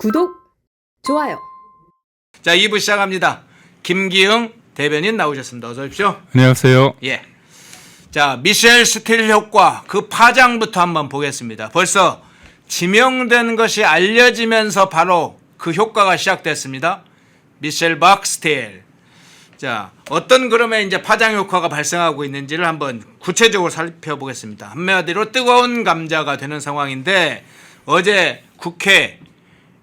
구독, 좋아요. 자, 2부 시작합니다. 김기흥 대변인 나오셨습니다. 어서 오십시오. 안녕하세요. 예. 자, 미셸 스틸 효과 그 파장부터 한번 보겠습니다. 벌써 지명된 것이 알려지면서 바로 그 효과가 시작됐습니다. 미셸 박스틸. 자, 어떤 그러면 이제 파장 효과가 발생하고 있는지를 한번 구체적으로 살펴보겠습니다. 한마디로 뜨거운 감자가 되는 상황인데 어제 국회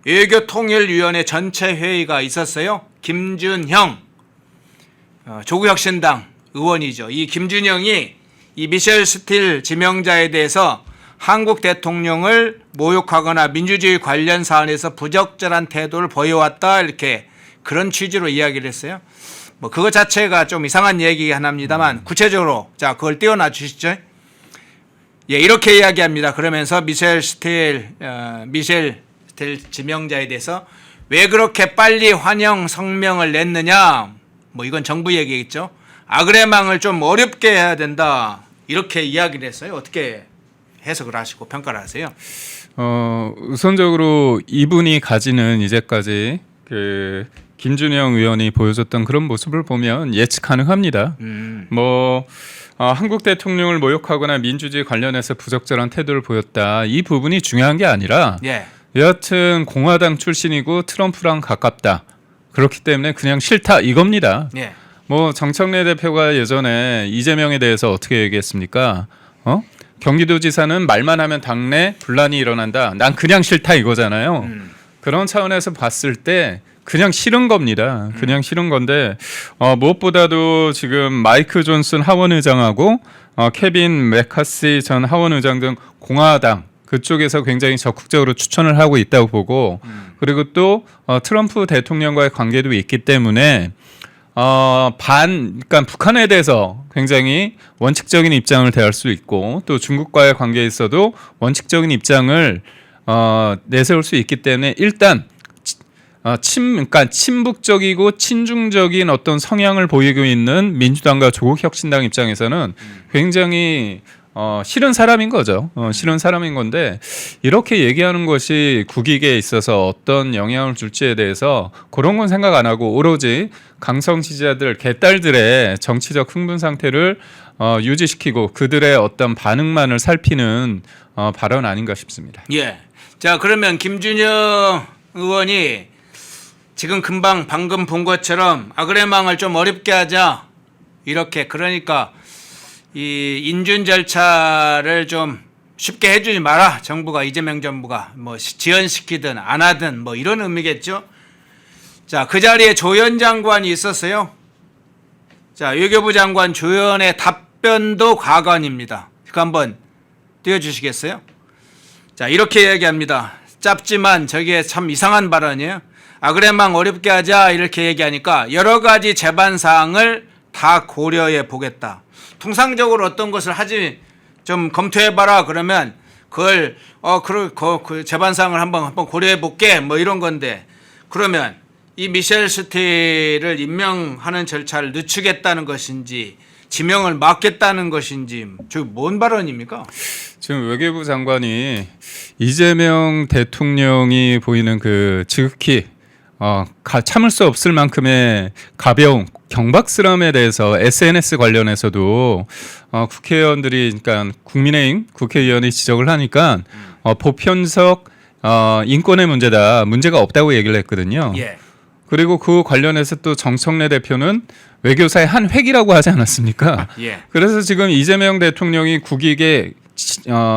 외교통일위원회 전체 회의가 있었어요. 김준형 조국혁신당 의원이죠. 이 김준형이 이 미셸 스틸 지명자에 대해서 한국 대통령을 모욕하거나 민주주의 관련 사안에서 부적절한 태도를 보여왔다 이렇게 그런 취지로 이야기를 했어요. 뭐 그거 자체가 좀 이상한 얘기 하나입니다만 구체적으로 자 그걸 띄워놔 주시죠. 예, 이렇게 이야기합니다. 그러면서 미셸 스틸 지명자에 대해서 왜 그렇게 빨리 환영 성명을 냈느냐? 뭐 이건 정부 얘기겠죠. 아그레망을 좀 어렵게 해야 된다. 이렇게 이야기를 했어요. 어떻게 해석을 하시고 평가를 하세요? 우선적으로 이분이 가지는 이제까지 그 김준형 의원이 보여줬던 그런 모습을 보면 예측 가능합니다. 한국 대통령을 모욕하거나 민주주의 관련해서 부적절한 태도를 보였다. 이 부분이 중요한 게 아니라 예. 여하튼 공화당 출신이고 트럼프랑 가깝다. 그렇기 때문에 그냥 싫다 이겁니다. 예. 뭐 정청래 대표가 예전에 이재명에 대해서 어떻게 얘기했습니까? 경기도지사는 말만 하면 당내 분란이 일어난다. 난 그냥 싫다 이거잖아요. 그런 차원에서 봤을 때 그냥 싫은 겁니다. 그냥 싫은 건데 무엇보다도 지금 마이크 존슨 하원의장하고 케빈 맥카시 전 하원의장 등 공화당 그쪽에서 굉장히 적극적으로 추천을 하고 있다고 보고 그리고 또 트럼프 대통령과의 관계도 있기 때문에 그러니까 북한에 대해서 굉장히 원칙적인 입장을 대할 수 있고 또 중국과의 관계에 있어도 원칙적인 입장을 내세울 수 있기 때문에 일단 그러니까 친북적이고 친중적인 어떤 성향을 보이고 있는 민주당과 조국혁신당 입장에서는 굉장히 싫은 사람인 거죠. 싫은 사람인 건데 이렇게 얘기하는 것이 국익에 있어서 어떤 영향을 줄지에 대해서 그런 건 생각 안 하고 오로지 강성 지지자들 개딸들의 정치적 흥분 상태를 유지시키고 그들의 어떤 반응만을 살피는 발언 아닌가 싶습니다. 예. 자, 그러면 김준형 의원이 지금 방금 본 것처럼 아그레망을 좀 어렵게 하자 이렇게 그러니까 이 인준 절차를 좀 쉽게 해주지 마라. 정부가 이재명 정부가 뭐 지연시키든 안 하든 뭐 이런 의미겠죠. 자, 그 자리에 조현 장관이 있었어요. 자, 외교부 장관 조현의 답변도 과관입니다. 그거 한번 띄워주시겠어요? 자, 이렇게 얘기합니다. 짧지만 저게 참 이상한 발언이에요. 아그레망 어렵게 하자 이렇게 얘기하니까 여러 가지 재반 사항을 다 고려해 보겠다. 통상적으로 어떤 것을 하지 좀 검토해봐라 그러면 그걸 그 재반 사항을 한번 고려해 볼게 뭐 이런 건데 그러면 이 미셸 스틸을 임명하는 절차를 늦추겠다는 것인지 지명을 막겠다는 것인지 저 뭔 발언입니까? 지금 외교부 장관이 이재명 대통령이 보이는 그 지극히 참을 수 없을 만큼의 가벼운 경박스러움에 대해서 SNS 관련해서도 국회의원들이 그러니까 국민의힘 국회의원이 지적을 하니까 보편적 인권의 문제가 없다고 얘기를 했거든요. 예. 그리고 그 관련해서 또 정청래 대표는 외교사의 한 획이라고 하지 않았습니까? 예. 그래서 지금 이재명 대통령이 국익에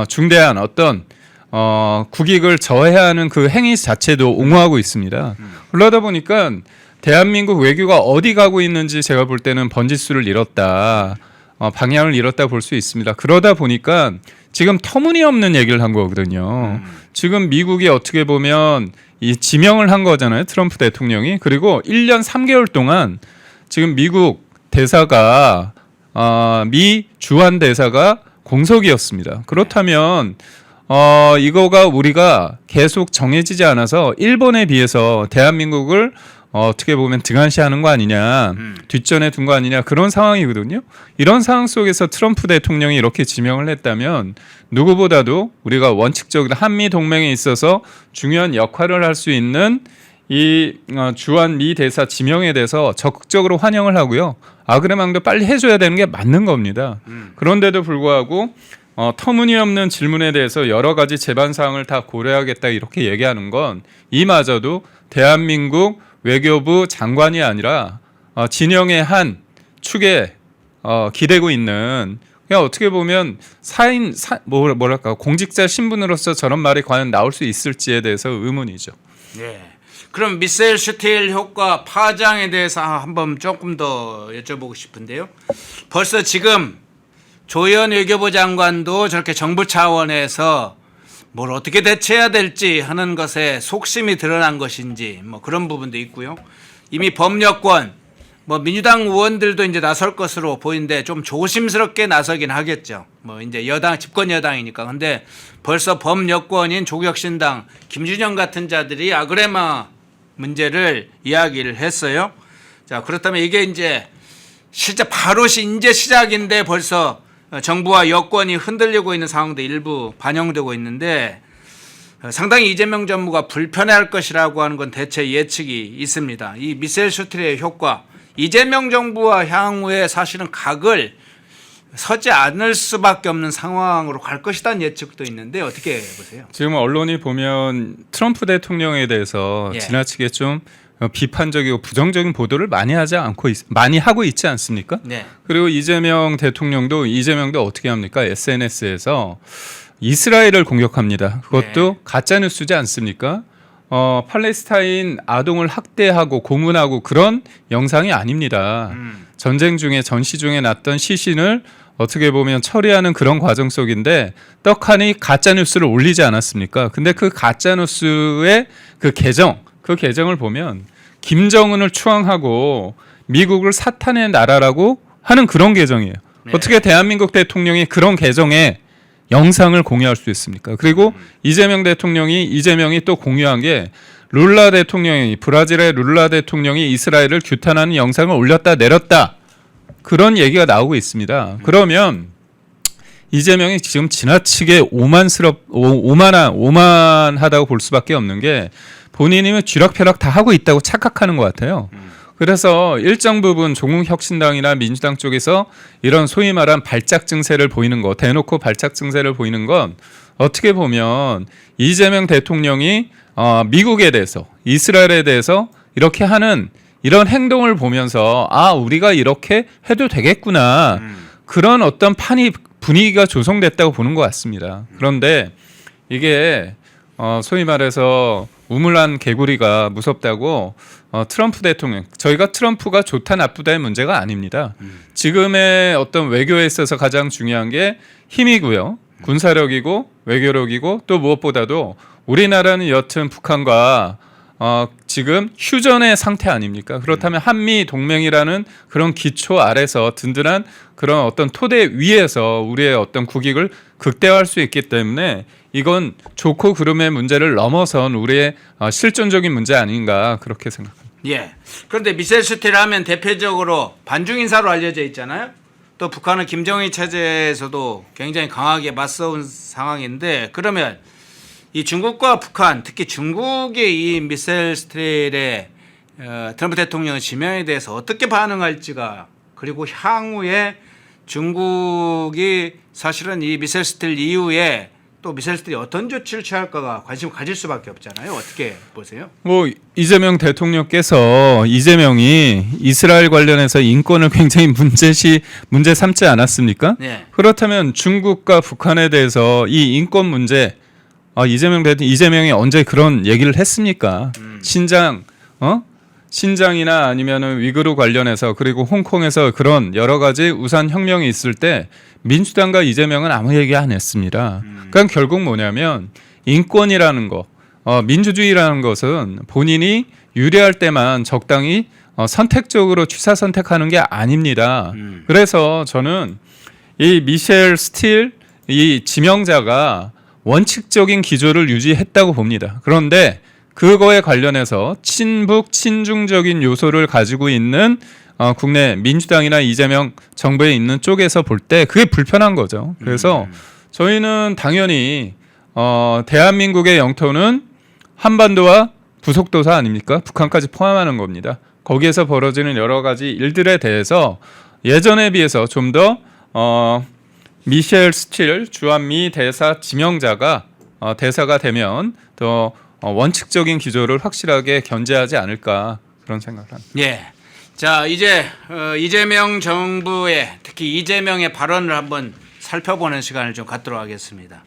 중대한 어떤 국익을 저해야 하는 그 행위 자체도 옹호하고 있습니다. 그러다 보니까 대한민국 외교가 어디 가고 있는지 제가 볼 때는 번지수를 잃었다. 방향을 잃었다 볼 수 있습니다. 그러다 보니까 지금 터무니없는 얘기를 한 거거든요. 지금 미국이 어떻게 보면 이 지명을 한 거잖아요. 트럼프 대통령이. 그리고 1년 3개월 동안 지금 미국 대사가 미 주한 대사가 공석이었습니다. 그렇다면 이거가 우리가 계속 정해지지 않아서 일본에 비해서 대한민국을 어떻게 보면 등한시하는 거 아니냐, 뒷전에 둔 거 아니냐 그런 상황이거든요. 이런 상황 속에서 트럼프 대통령이 이렇게 지명을 했다면 누구보다도 우리가 원칙적으로 한미 동맹에 있어서 중요한 역할을 할 수 있는 이 주한 미 대사 지명에 대해서 적극적으로 환영을 하고요. 아그레망도 빨리 해줘야 되는 게 맞는 겁니다. 그런데도 불구하고 터무니없는 질문에 대해서 여러 가지 재반 사항을 다 고려하겠다 이렇게 얘기하는 건 이마저도 대한민국 외교부 장관이 아니라 진영의 한 축에 기대고 있는 그냥 어떻게 보면 뭐랄까 공직자 신분으로서 저런 말이 과연 나올 수 있을지에 대해서 의문이죠. 네. 그럼 미사일 슈틸 효과 파장에 대해서 한번 조금 더 여쭤보고 싶은데요. 벌써 지금 조현 외교부 장관도 저렇게 정부 차원에서 뭘 어떻게 대처해야 될지 하는 것에 속심이 드러난 것인지 뭐 그런 부분도 있고요. 이미 법여권 뭐 민주당 의원들도 이제 나설 것으로 보이는데 좀 조심스럽게 나서긴 하겠죠. 뭐 이제 여당 집권 여당이니까. 근데 벌써 법여권인 조국혁신당 김준영 같은 자들이 아그레마 문제를 이야기를 했어요. 자, 그렇다면 이게 이제 실제 바로 이제 시작인데 벌써 정부와 여권이 흔들리고 있는 상황도 일부 반영되고 있는데 상당히 이재명 정부가 불편해할 것이라고 하는 건 대체 예측이 있습니다. 이 미사일 슈틸의 효과, 이재명 정부와 향후에 사실은 각을 서지 않을 수밖에 없는 상황으로 갈 것이라는 예측도 있는데 어떻게 보세요? 지금 언론이 보면 트럼프 대통령에 대해서 예. 지나치게 좀 비판적이고 부정적인 보도를 많이 하고 있지 않습니까? 네. 그리고 이재명도 어떻게 합니까? SNS에서 이스라엘을 공격합니다. 그것도 네. 가짜 뉴스지 않습니까? 팔레스타인 아동을 학대하고 고문하고 그런 영상이 아닙니다. 전시 중에 났던 시신을 어떻게 보면 처리하는 그런 과정 속인데 떡하니 가짜 뉴스를 올리지 않았습니까? 근데 그 가짜 뉴스의 그 계정을 보면 김정은을 추앙하고 미국을 사탄의 나라라고 하는 그런 계정이에요. 네. 어떻게 대한민국 대통령이 그런 계정에 영상을 공유할 수 있습니까? 그리고 이재명이 또 공유한 게 브라질의 룰라 대통령이 이스라엘을 규탄하는 영상을 올렸다 내렸다 그런 얘기가 나오고 있습니다. 그러면 이재명이 지금 지나치게 오만하다고 볼 수밖에 없는 게 본인이 쥐락펴락 다 하고 있다고 착각하는 것 같아요. 그래서 일정 부분 조국혁신당이나 민주당 쪽에서 이런 소위 말한 발작 증세를 보이는 거, 대놓고 발작 증세를 보이는 건 어떻게 보면 이재명 대통령이 미국에 대해서, 이스라엘에 대해서 이렇게 하는 이런 행동을 보면서 우리가 이렇게 해도 되겠구나. 그런 어떤 분위기가 조성됐다고 보는 것 같습니다. 그런데 이게 소위 말해서 우물안 개구리가 무섭다고 트럼프 대통령, 저희가 트럼프가 좋다 나쁘다의 문제가 아닙니다. 지금의 어떤 외교에 있어서 가장 중요한 게 힘이고요. 군사력이고 외교력이고 또 무엇보다도 우리나라는 여튼 북한과 지금 휴전의 상태 아닙니까? 그렇다면 한미 동맹이라는 그런 기초 아래서 든든한 그런 어떤 토대 위에서 우리의 어떤 국익을 극대화할 수 있기 때문에 이건 좋고 그름의 문제를 넘어선 우리의 실존적인 문제 아닌가 그렇게 생각합니다. 예. 그런데 미사일 슈틸 하면 대표적으로 반중 인사로 알려져 있잖아요. 또 북한은 김정일 체제에서도 굉장히 강하게 맞서온 상황인데 그러면 이 중국과 북한, 특히 중국의 이 미사일 슈틸의 트럼프 대통령 지명에 대해서 어떻게 반응할지가 그리고 향후에 중국이 사실은 이 미사일 슈틸 이후에 또 미사일 슈틸이 어떤 조치를 취할까가 관심을 가질 수밖에 없잖아요. 어떻게 보세요? 이재명 대통령께서 이재명이 이스라엘 관련해서 인권을 굉장히 문제 삼지 않았습니까? 네. 그렇다면 중국과 북한에 대해서 이 인권 문제 이재명이 언제 그런 얘기를 했습니까? 신장이나 아니면은 위구르 관련해서 그리고 홍콩에서 그런 여러 가지 우산 혁명이 있을 때 민주당과 이재명은 아무 얘기 안 했습니다. 그러니까 결국 뭐냐면 인권이라는 거, 민주주의라는 것은 본인이 유리할 때만 적당히 선택적으로 취사 선택하는 게 아닙니다. 그래서 저는 이 미셸 스틸 이 지명자가 원칙적인 기조를 유지했다고 봅니다. 그런데 그거에 관련해서 친북 친중적인 요소를 가지고 있는 국내 민주당이나 이재명 정부에 있는 쪽에서 볼 때 그게 불편한 거죠. 그래서 저희는 당연히 대한민국의 영토는 한반도와 부속도사 아닙니까? 북한까지 포함하는 겁니다. 거기에서 벌어지는 여러 가지 일들에 대해서 예전에 비해서 좀 더 미셸 스틸 주한미 대사 지명자가 대사가 되면 더 원칙적인 기조를 확실하게 견제하지 않을까 그런 생각을 합니다. 예. 자, 이제 이재명 정부의 특히 이재명의 발언을 한번 살펴보는 시간을 좀 갖도록 하겠습니다.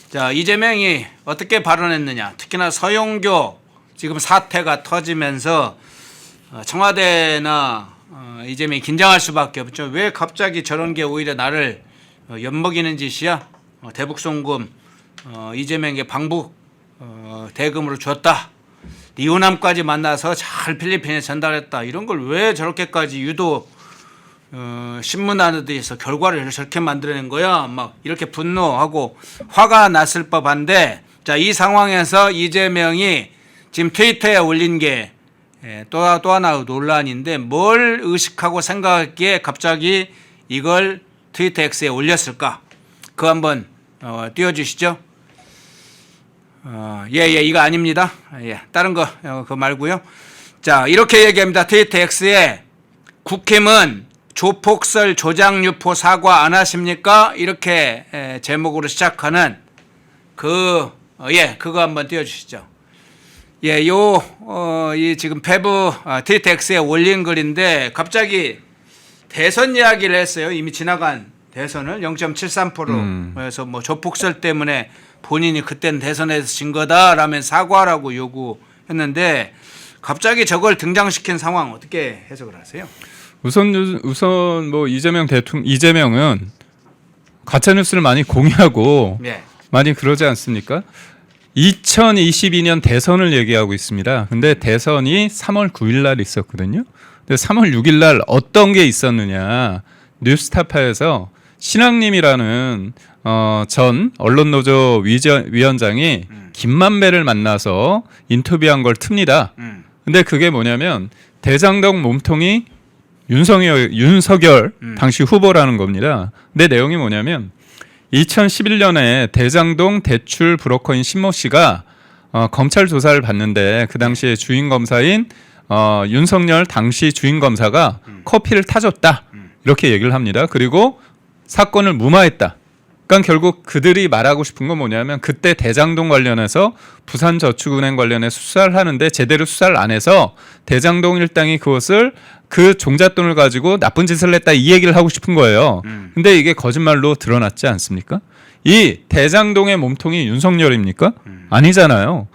자, 이재명이 어떻게 발언했느냐. 특히나 서용교 지금 사태가 터지면서 청와대나 이재명이 긴장할 수밖에 없죠. 왜 갑자기 저런 게 오히려 나를 엿먹이는 짓이야? 대북송금 이재명에게 방북 대금으로 줬다. 리오남까지 만나서 잘 필리핀에 전달했다. 이런 걸 왜 저렇게까지 유도 신문하듯이 결과를 저렇게 만들어낸 거야? 막 이렇게 분노하고 화가 났을 법한데, 자, 이 상황에서 이재명이 지금 트위터에 올린 게 또 하나 논란인데 뭘 의식하고 생각했기에 갑자기 이걸 트위터 X에 올렸을까? 그거 한번 띄워주시죠. 이거 아닙니다. 다른 거 그거 말고요. 자, 이렇게 얘기합니다. 트위터 X에 국힘은 조폭설 조장 유포 사과 안 하십니까? 이렇게 제목으로 시작하는 그거 한번 띄워주시죠. 이 지금 페브 트위터 X에 올린 글인데 갑자기 대선 이야기를 했어요. 이미 지나간 대선을 0.73%에서 뭐 조폭설 때문에 본인이 그때는 대선에서 진 거다라면 사과라고 요구했는데 갑자기 저걸 등장시킨 상황 어떻게 해석을 하세요? 우선 뭐 이재명은 가짜 뉴스를 많이 공유하고 많이 그러지 않습니까? 2022년 대선을 얘기하고 있습니다. 근데 대선이 3월 9일 날 있었거든요. 근데 3월 6일 날 어떤 게 있었느냐? 뉴스타파에서 신학님이라는 전 언론노조 위원장이 김만배를 만나서 인터뷰한 걸 틉니다. 근데 그게 뭐냐면 대장동 몸통이 윤석열 당시 후보라는 겁니다. 근데 내용이 뭐냐면 2011년에 대장동 대출 브로커인 신모 씨가 검찰 조사를 받는데 그 당시에 주인 검사인 윤석열 당시 주인 검사가 커피를 타줬다 이렇게 얘기를 합니다. 그리고 사건을 무마했다. 그러니까 결국 그들이 말하고 싶은 건 뭐냐면 그때 대장동 관련해서 부산저축은행 관련해 수사를 하는데 제대로 수사를 안 해서 대장동 일당이 그것을 그 종잣돈을 가지고 나쁜 짓을 했다 이 얘기를 하고 싶은 거예요. 근데 이게 거짓말로 드러났지 않습니까? 이 대장동의 몸통이 윤석열입니까? 아니잖아요.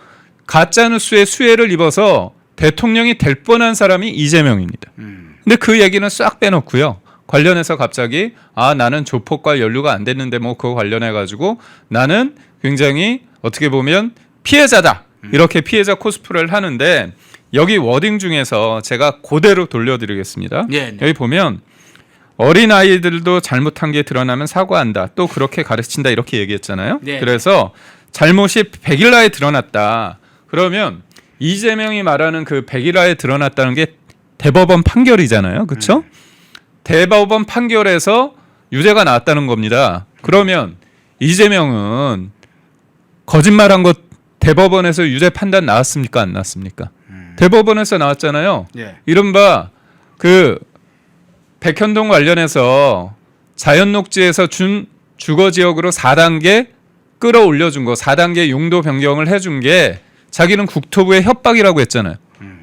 가짜뉴스의 수혜를 입어서 대통령이 될 뻔한 사람이 이재명입니다. 근데 그 얘기는 싹 빼놓고요. 관련해서 갑자기 나는 조폭과 연루가 안 됐는데 뭐 그거 관련해 가지고 나는 굉장히 어떻게 보면 피해자다 이렇게 피해자 코스프레를 하는데 여기 워딩 중에서 제가 그대로 돌려드리겠습니다. 여기 보면 어린 아이들도 잘못한 게 드러나면 사과한다. 또 그렇게 가르친다 이렇게 얘기했잖아요. 그래서 잘못이 백일라에 드러났다. 그러면 이재명이 말하는 그 백일라에 드러났다는 게 대법원 판결이잖아요. 그렇죠? 대법원 판결에서 유죄가 나왔다는 겁니다. 그러면 이재명은 거짓말한 것 대법원에서 유죄 판단 나왔습니까? 안 나왔습니까? 대법원에서 나왔잖아요. 이른바 그 백현동 관련해서 자연녹지에서 준 주거지역으로 4단계 끌어올려준 거 4단계 용도 변경을 해준 게 자기는 국토부의 협박이라고 했잖아요.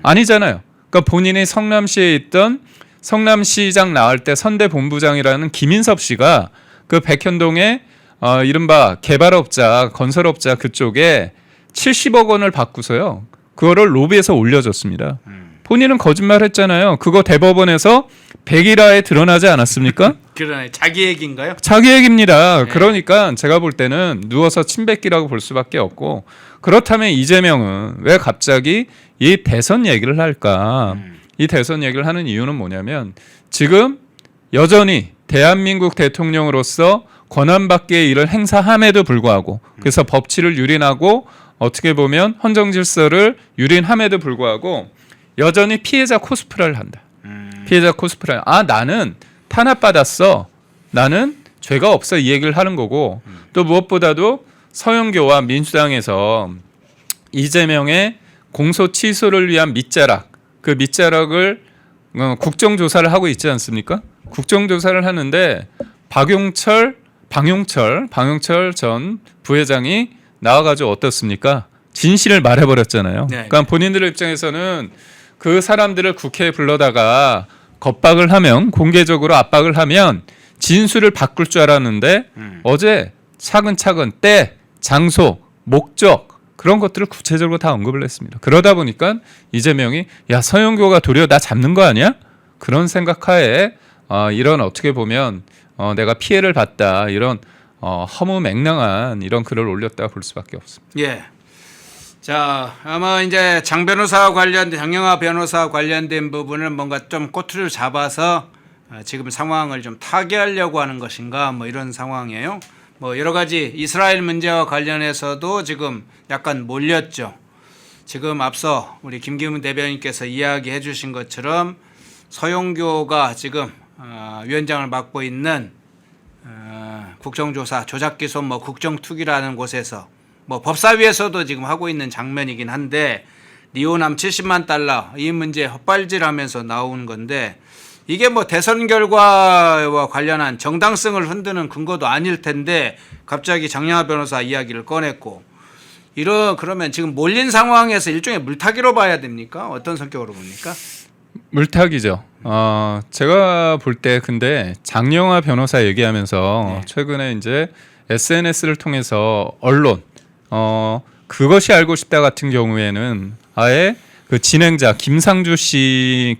아니잖아요. 그러니까 본인이 성남시에 있던 성남시장 나올 때 선대본부장이라는 김인섭 씨가 그 백현동에 이른바 개발업자, 건설업자 그쪽에 70억 원을 받고서요. 그거를 로비에서 올려줬습니다. 본인은 거짓말했잖아요. 그거 대법원에서 백일화에 드러나지 않았습니까? 그러네. 자기 얘기인가요? 자기 얘기입니다. 그러니까 제가 볼 때는 누워서 침뱉기라고 볼 수밖에 없고 그렇다면 이재명은 왜 갑자기 이 대선 얘기를 할까? 이 대선 얘기를 하는 이유는 뭐냐면 지금 여전히 대한민국 대통령으로서 권한밖의 일을 행사함에도 불구하고 그래서 법치를 유린하고 어떻게 보면 헌정 질서를 유린함에도 불구하고 여전히 피해자 코스프레를 한다. 피해자 코스프레. 아, 나는 탄압받았어. 나는 죄가 없어. 이 얘기를 하는 거고 또 무엇보다도 서영교와 민주당에서 이재명의 공소 취소를 위한 밑자락, 그 밑자락을 국정조사를 하고 있지 않습니까? 국정조사를 하는데 방용철 전 부회장이 나와가지고 어떻습니까? 진실을 말해버렸잖아요. 네. 그러니까 본인들의 입장에서는 그 사람들을 국회에 불러다가 겁박을 하면 공개적으로 압박을 하면 진술을 바꿀 줄 알았는데 어제 차근차근 때, 장소, 목적 그런 것들을 구체적으로 다 언급을 했습니다. 그러다 보니까 이재명이 야 서영교가 도리어 나 잡는 거 아니야? 그런 생각하에 이런 어떻게 보면 내가 피해를 봤다 이런 허무맹랑한 이런 글을 올렸다 볼 수밖에 없습니다. 예. 자, 아마 이제 장 변호사와 관련된 장영하 변호사와 관련된 부분을 뭔가 좀 꼬투리를 잡아서 지금 상황을 좀 타개하려고 하는 것인가 뭐 이런 상황이에요. 뭐 여러 가지 이스라엘 문제와 관련해서도 지금 약간 몰렸죠. 지금 앞서 우리 김기문 대변인께서 이야기해 주신 것처럼 서영교가 지금 위원장을 맡고 있는 국정조사 조작기소 뭐 국정투기라는 곳에서 뭐 법사위에서도 지금 하고 있는 장면이긴 한데 리오남 70만 달러 이 문제 헛발질하면서 나온 건데 이게 뭐 대선 결과와 관련한 정당성을 흔드는 근거도 아닐 텐데 갑자기 장영하 변호사 이야기를 꺼냈고 그러면 지금 몰린 상황에서 일종의 물타기로 봐야 됩니까? 어떤 성격으로 봅니까? 물타기죠. 제가 볼 때 근데 장영하 변호사 얘기하면서 최근에 이제 SNS를 통해서 언론 그것이 알고 싶다 같은 경우에는 아예 그 진행자 김상중 씨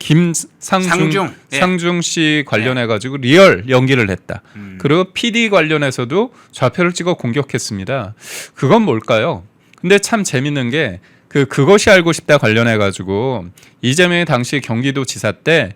관련해 가지고 리얼 연기를 했다. 그리고 PD 관련해서도 좌표를 찍어 공격했습니다. 그건 뭘까요? 근데 참 재밌는 게 그것이 알고 싶다 관련해 가지고 이재명이 당시 경기도지사 때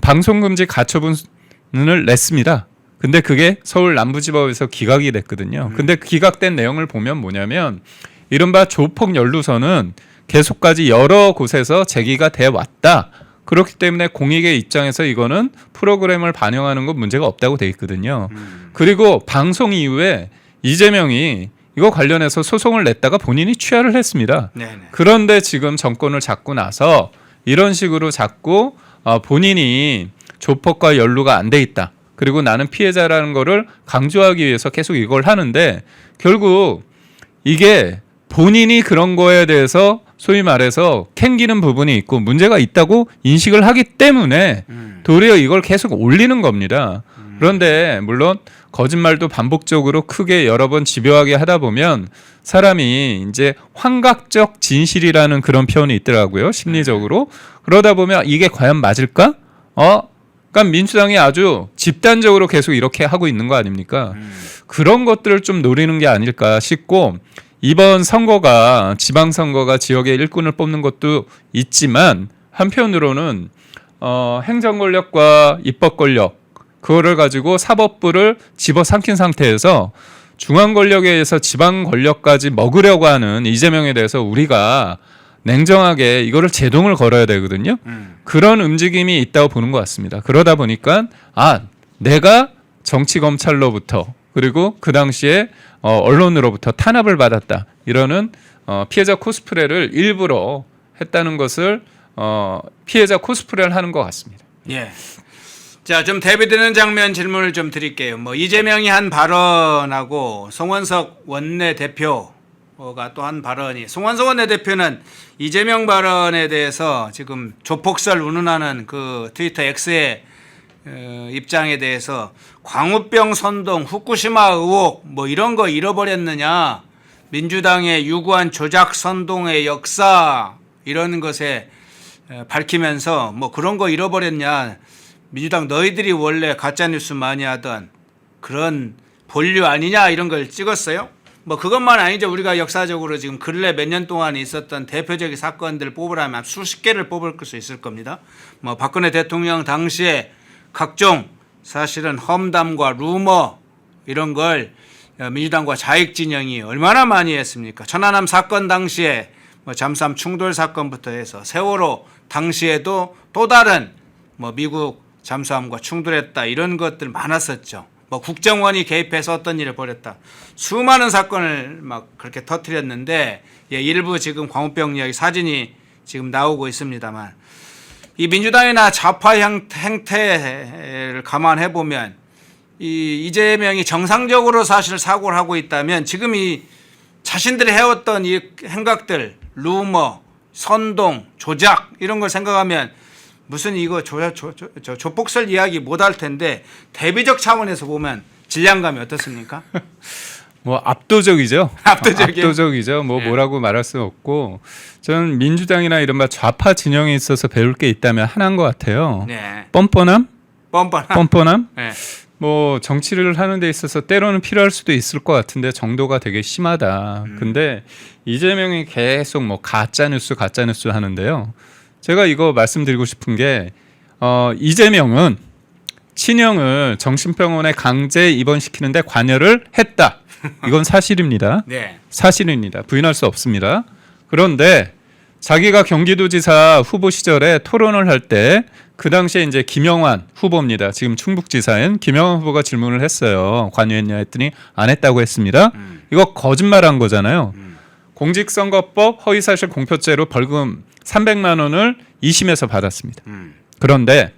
방송금지 가처분을 냈습니다. 근데 그게 서울 남부지법에서 기각이 됐거든요. 근데 기각된 내용을 보면 뭐냐면 이른바 조폭 연루서는 계속까지 여러 곳에서 제기가 돼 왔다. 그렇기 때문에 공익의 입장에서 이거는 프로그램을 반영하는 건 문제가 없다고 돼 있거든요. 그리고 방송 이후에 이재명이 이거 관련해서 소송을 냈다가 본인이 취하를 했습니다. 네네. 그런데 지금 정권을 잡고 나서 이런 식으로 자꾸 본인이 조폭과 연루가 안 돼 있다. 그리고 나는 피해자라는 거를 강조하기 위해서 계속 이걸 하는데 결국 이게 본인이 그런 거에 대해서 소위 말해서 캥기는 부분이 있고 문제가 있다고 인식을 하기 때문에 도리어 이걸 계속 올리는 겁니다. 그런데 물론 거짓말도 반복적으로 크게 여러 번 집요하게 하다 보면 사람이 이제 환각적 진실이라는 그런 표현이 있더라고요. 심리적으로. 그러다 보면 이게 과연 맞을까? 그러니까 민주당이 아주 집단적으로 계속 이렇게 하고 있는 거 아닙니까? 그런 것들을 좀 노리는 게 아닐까 싶고 이번 선거가 지방선거가 지역의 일꾼을 뽑는 것도 있지만 한편으로는 행정 권력과 입법 권력 그거를 가지고 사법부를 집어삼킨 상태에서 중앙 권력에 의해서 지방 권력까지 먹으려고 하는 이재명에 대해서 우리가 냉정하게 이거를 제동을 걸어야 되거든요. 그런 움직임이 있다고 보는 것 같습니다. 그러다 보니까 내가 정치 검찰로부터 그리고 그 당시에 언론으로부터 탄압을 받았다. 이러는 피해자 코스프레를 일부러 했다는 것을 피해자 코스프레를 하는 것 같습니다. 예. 자, 좀 대비되는 장면 질문을 좀 드릴게요. 뭐 이재명이 한 발언하고 송원석 원내대표가 또 한 발언이 송원석 원내대표는 이재명 발언에 대해서 지금 조폭설 운운하는 그 트위터 X의 입장에 대해서 광우병 선동, 후쿠시마 의혹 뭐 이런 거 잃어버렸느냐, 민주당의 유구한 조작 선동의 역사 이런 것에 밝히면서 뭐 그런 거 잃어버렸냐, 민주당 너희들이 원래 가짜뉴스 많이 하던 그런 본류 아니냐 이런 걸 찍었어요. 뭐 그것만 아니죠. 우리가 역사적으로 지금 근래 몇 년 동안 있었던 대표적인 사건들을 뽑으라면 수십 개를 뽑을 수 있을 겁니다. 뭐 박근혜 대통령 당시에 각종 사실은 험담과 루머 이런 걸 민주당과 좌익 진영이 얼마나 많이 했습니까? 천안함 사건 당시에 뭐 잠수함 충돌 사건부터 해서 세월호 당시에도 또 다른 뭐 미국 잠수함과 충돌했다 이런 것들 많았었죠. 뭐 국정원이 개입해서 어떤 일을 벌였다. 수많은 사건을 막 그렇게 터뜨렸는데 일부 지금 광우병 이야기 사진이 지금 나오고 있습니다만 이 민주당이나 좌파 행태를 감안해 보면 이 이재명이 정상적으로 사실 사고를 하고 있다면 지금 이 자신들이 해왔던 이 행각들, 루머, 선동, 조작 이런 걸 생각하면 무슨 이거 조폭설 이야기 못할 텐데 대비적 차원에서 보면 질량감이 어떻습니까? 뭐 압도적이죠. 압도적이죠. 뭐 네. 뭐라고 말할 수 없고 저는 민주당이나 이른바 좌파 진영에 있어서 배울 게 있다면 하나인 것 같아요. 네. 뻔뻔함. 뻔뻔함. 네. 뭐 정치를 하는 데 있어서 때로는 필요할 수도 있을 것 같은데 정도가 되게 심하다. 근데 이재명이 계속 뭐 가짜 뉴스 하는데요. 제가 이거 말씀드리고 싶은 게 이재명은 친형을 정신병원에 강제 입원시키는데 관여를 했다. 이건 사실입니다. 네. 사실입니다. 부인할 수 없습니다. 그런데 자기가 경기도지사 후보 시절에 토론을 할 때 그 당시에 이제 김영환 후보입니다. 지금 충북지사인 김영환 후보가 질문을 했어요. 관여했냐 했더니 안 했다고 했습니다. 이거 거짓말한 거잖아요. 공직선거법 허위사실 공표죄로 벌금 300만 원을 2심에서 받았습니다. 그런데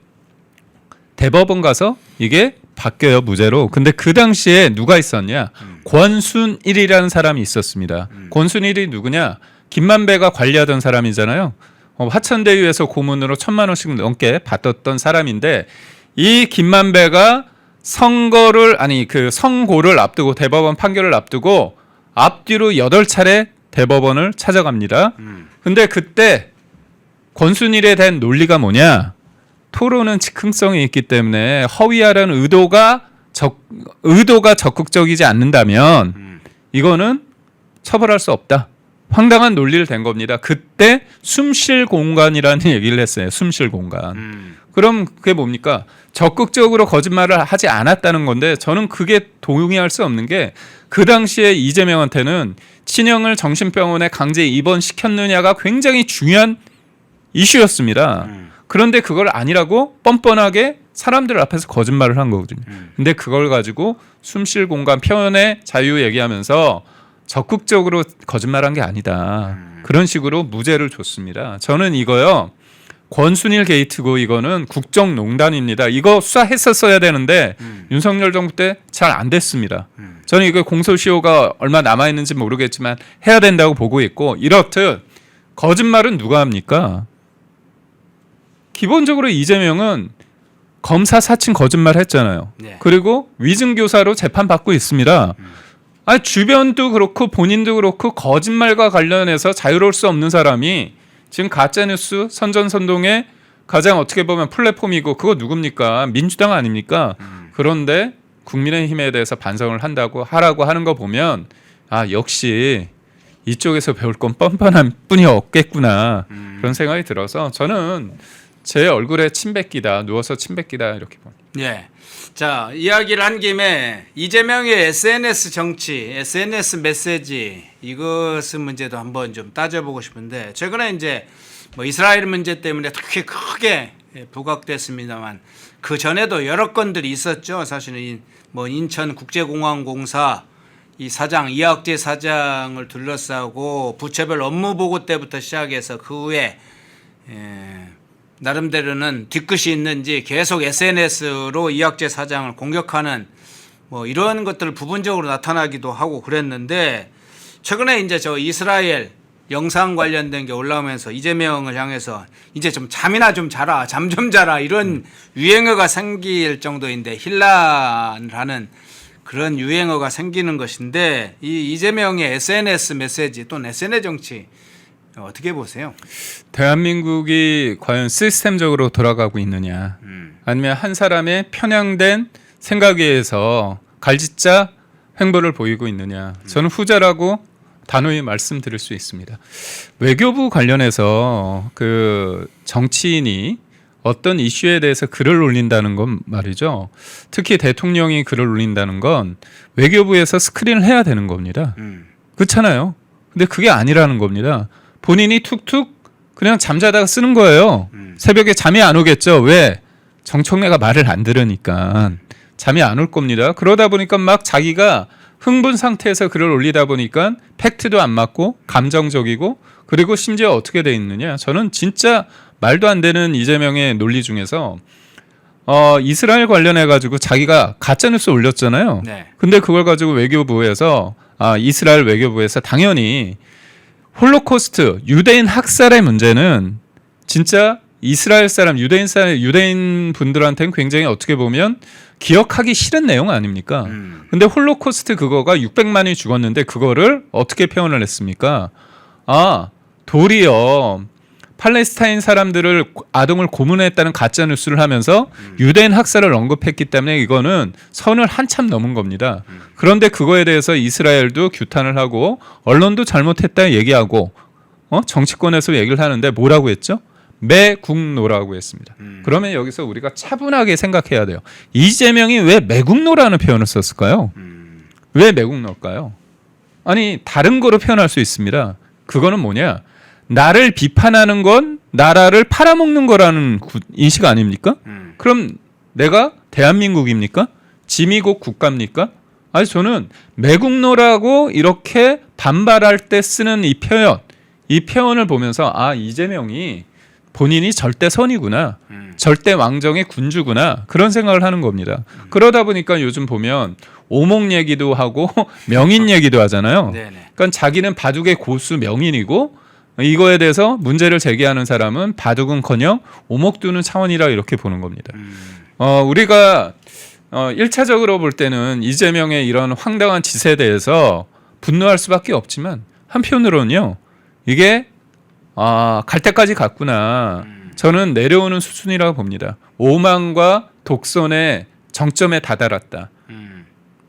대법원 가서 이게 바뀌어요, 무죄로. 근데 그 당시에 누가 있었냐? 권순일이라는 사람이 있었습니다. 권순일이 누구냐? 김만배가 관리하던 사람이잖아요. 화천대유에서 고문으로 1,000만 원씩 넘게 받았던 사람인데 이 김만배가 선고를 앞두고 대법원 판결을 앞두고 앞뒤로 8차례 대법원을 찾아갑니다. 근데 그때 권순일에 대한 논리가 뭐냐? 토론은 즉흥성이 있기 때문에 허위하려는 의도가 적극적이지 않는다면 이거는 처벌할 수 없다. 황당한 논리를 댄 겁니다. 그때 숨쉴 공간이라는 얘기를 했어요. 숨쉴 공간. 그럼 그게 뭡니까? 적극적으로 거짓말을 하지 않았다는 건데 저는 그게 동의할 수 없는 게 그 당시에 이재명한테는 친형을 정신병원에 강제 입원시켰느냐가 굉장히 중요한 이슈였습니다. 그런데 그걸 아니라고 뻔뻔하게 사람들 앞에서 거짓말을 한 거거든요. 근데 그걸 가지고 숨쉴 공간 표현의 자유 얘기하면서 적극적으로 거짓말한 게 아니다. 그런 식으로 무죄를 줬습니다. 저는 이거요. 권순일 게이트고 이거는 국정농단입니다. 이거 수사했었어야 되는데 윤석열 정부 때 잘 안 됐습니다. 저는 이거 공소시효가 얼마 남아있는지 모르겠지만 해야 된다고 보고 있고 이렇듯 거짓말은 누가 합니까? 기본적으로 이재명은 검사 사칭 거짓말 했잖아요. 네. 그리고 위증교사로 재판받고 있습니다. 주변도 그렇고 본인도 그렇고 거짓말과 관련해서 자유로울 수 없는 사람이 지금 가짜뉴스 선전선동의 가장 어떻게 보면 플랫폼이고 그거 누굽니까? 민주당 아닙니까? 그런데 국민의힘에 대해서 반성을 하라고 하는 거 보면 역시 이쪽에서 배울 건 뻔뻔한 뿐이 없겠구나 그런 생각이 들어서 저는 제 얼굴에 침 뱉기다 누워서 침 뱉기다 이렇게 봅니다. 네. 자, 이야기를 한 김에 이재명의 SNS 정치, SNS 메시지 이것은 문제도 한번 좀 따져보고 싶은데 최근에 이제 뭐 이스라엘 문제 때문에 특히 크게 부각됐습니다만 그 전에도 여러 건들이 있었죠. 사실은 뭐 인천국제공항공사 이 사장 이학재 사장을 둘러싸고 부처별 업무 보고 때부터 시작해서 그 후에 나름대로는 뒤끝이 있는지 계속 SNS로 이학재 사장을 공격하는 뭐 이런 것들 부분적으로 나타나기도 하고 그랬는데 최근에 이제 저 이스라엘 영상 관련된 게 올라오면서 이재명을 향해서 이제 좀 잠이나 좀 자라, 잠 좀 자라 이런 유행어가 생길 정도인데 힐난을 하는 그런 유행어가 생기는 것인데 이 이재명의 SNS 메시지 또는 SNS 정치 어떻게 보세요? 대한민국이 과연 시스템적으로 돌아가고 있느냐 아니면 한 사람의 편향된 생각에 의해서 갈짓자 행보를 보이고 있느냐 저는 후자라고 단호히 말씀드릴 수 있습니다. 외교부 관련해서 그 정치인이 어떤 이슈에 대해서 글을 올린다는 건 말이죠. 특히 대통령이 글을 올린다는 건 외교부에서 스크린을 해야 되는 겁니다. 그렇잖아요. 근데 그게 아니라는 겁니다. 본인이 툭툭 그냥 잠자다가 쓰는 거예요. 새벽에 잠이 안 오겠죠. 왜? 정청래가 말을 안 들으니까 잠이 안 올 겁니다. 그러다 보니까 막 자기가 흥분 상태에서 글을 올리다 보니까 팩트도 안 맞고 감정적이고 그리고 심지어 어떻게 돼 있느냐. 저는 진짜 말도 안 되는 이재명의 논리 중에서 이스라엘 관련해 가지고 자기가 가짜 뉴스 올렸잖아요. 네. 근데 그걸 가지고 외교부에서 이스라엘 외교부에서 당연히 홀로코스트 유대인 학살의 문제는 진짜 이스라엘 사람 유대인 분들한테는 굉장히 어떻게 보면 기억하기 싫은 내용 아닙니까? 근데 홀로코스트 그거가 600만이 죽었는데 그거를 어떻게 표현을 했습니까? 도리어 팔레스타인 사람들을 아동을 고문했다는 가짜 뉴스를 하면서 유대인 학살을 언급했기 때문에 이거는 선을 한참 넘은 겁니다. 그런데 그거에 대해서 이스라엘도 규탄을 하고 언론도 잘못했다 얘기하고 정치권에서 얘기를 하는데 뭐라고 했죠? 매국노라고 했습니다. 그러면 여기서 우리가 차분하게 생각해야 돼요. 이재명이 왜 매국노라는 표현을 썼을까요? 왜 매국노일까요? 아니 다른 거로 표현할 수 있습니다. 그거는 뭐냐? 나를 비판하는 건 나라를 팔아먹는 거라는 인식 아닙니까? 그럼 내가 대한민국입니까? 지미국 국가입니까? 아니 저는 매국노라고 이렇게 반발할 때 쓰는 이 표현을 보면서 이재명이 본인이 절대 선이구나. 절대 왕정의 군주구나. 그런 생각을 하는 겁니다. 그러다 보니까 요즘 보면 오목 얘기도 하고 명인 얘기도 하잖아요. 그러니까 자기는 바둑의 고수 명인이고 이거에 대해서 문제를 제기하는 사람은 바둑은커녕 오목 두는 차원이라 이렇게 보는 겁니다. 우리가 1차적으로 볼 때는 이재명의 이런 황당한 짓에 대해서 분노할 수밖에 없지만 한편으로는요. 이게 갈 때까지 갔구나. 저는 내려오는 수준이라고 봅니다. 오만과 독선의 정점에 다다랐다.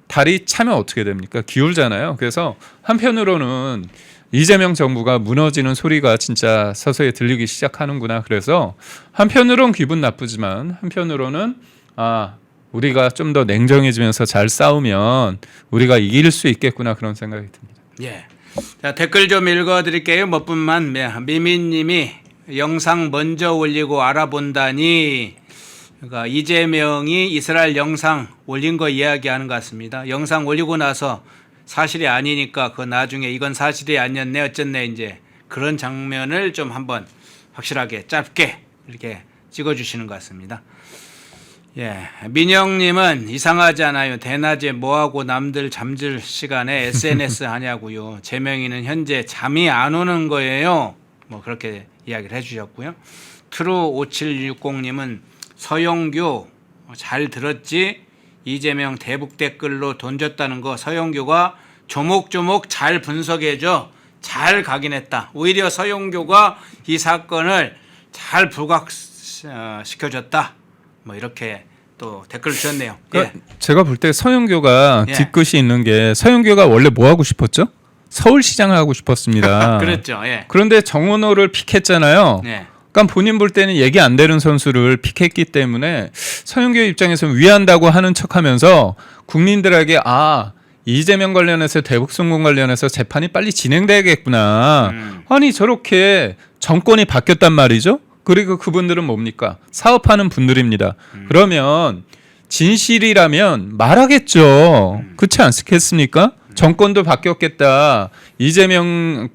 달이 차면 어떻게 됩니까? 기울잖아요. 그래서 한편으로는 이재명 정부가 무너지는 소리가 진짜 서서히 들리기 시작하는구나. 그래서 한편으로는 기분 나쁘지만 한편으로는 우리가 좀 더 냉정해지면서 잘 싸우면 우리가 이길 수 있겠구나 그런 생각이 듭니다. 예. 자, 댓글 좀 읽어드릴게요. 몇 분만. 미미님이 영상 먼저 올리고 알아본다니. 그러니까 이재명이 이스라엘 영상 올린 거 이야기하는 것 같습니다. 영상 올리고 나서 사실이 아니니까 그 나중에 이건 사실이 아니었네 어쨌네 이제 그런 장면을 좀 한번 확실하게 짧게 이렇게 찍어주시는 것 같습니다. 예, 민영님은 이상하지 않아요. 대낮에 뭐하고 남들 잠들 시간에 SNS 하냐고요. 재명이는 현재 잠이 안 오는 거예요. 뭐 그렇게 이야기를 해주셨고요. 트루5760님은 서영교 잘 들었지? 이재명 대북 댓글로 던졌다는 거 서영교가 조목조목 잘 분석해줘. 잘 각인했다. 오히려 서영교가 이 사건을 잘 부각시켜줬다. 뭐 이렇게 또 댓글을 주셨네요. 그러니까 제가 볼 때 서영교가 뒤끝이 있는 게 서영교가 원래 뭐 하고 싶었죠? 서울시장을 하고 싶었습니다. 그랬죠. 예. 그런데 정원호를 픽했잖아요. 네. 그러니까 본인 볼 때는 얘기 안 되는 선수를 픽했기 때문에 서영교 입장에서는 위한다고 하는 척하면서 국민들에게 이재명 관련해서 대북송금 관련해서 재판이 빨리 진행돼야겠구나. 아니 저렇게 정권이 바뀌었단 말이죠. 그리고 그분들은 뭡니까? 사업하는 분들입니다. 그러면 진실이라면 말하겠죠. 그렇지 않겠습니까? 정권도 바뀌었겠다. 이재명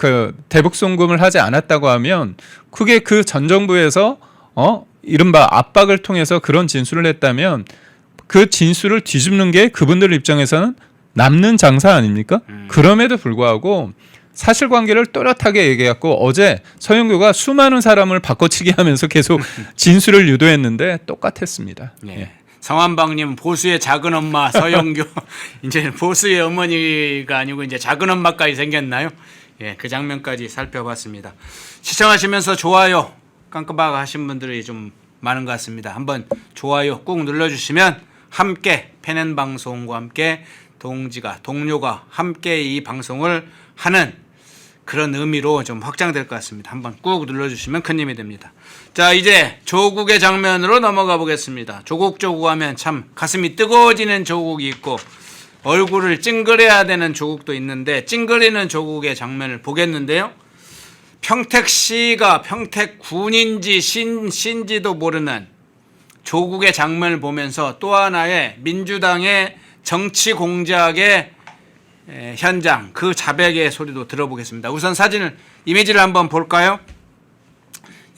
대북송금을 하지 않았다고 하면 그게 그 전 정부에서 이른바 압박을 통해서 그런 진술을 했다면 그 진술을 뒤집는 게 그분들 입장에서는 남는 장사 아닙니까? 그럼에도 불구하고 사실관계를 또렷하게 얘기했고 어제 서영교가 수많은 사람을 바꿔치기 하면서 계속 진술을 유도했는데 똑같았습니다. 네. 예. 성한방님 보수의 작은 엄마 서영교 이제 보수의 어머니가 아니고 이제 작은 엄마까지 생겼나요? 예, 그 장면까지 살펴봤습니다. 시청하시면서 좋아요 깜깜하게 하신 분들이 좀 많은 것 같습니다. 한번 좋아요 꾹 눌러주시면 함께 팬앤방송과 함께 동료가 함께 이 방송을 하는 그런 의미로 좀 확장될 것 같습니다. 한번 꾹 눌러주시면 큰 힘이 됩니다. 자, 이제 조국의 장면으로 넘어가 보겠습니다. 조국 하면 참 가슴이 뜨거워지는 조국이 있고 얼굴을 찡그려야 되는 조국도 있는데 찡그리는 조국의 장면을 보겠는데요. 평택시가 평택군인지 신지도 모르는 조국의 장면을 보면서 또 하나의 민주당의 정치 공작의 현장, 그 자백의 소리도 들어보겠습니다. 우선 사진을, 이미지를 한번 볼까요?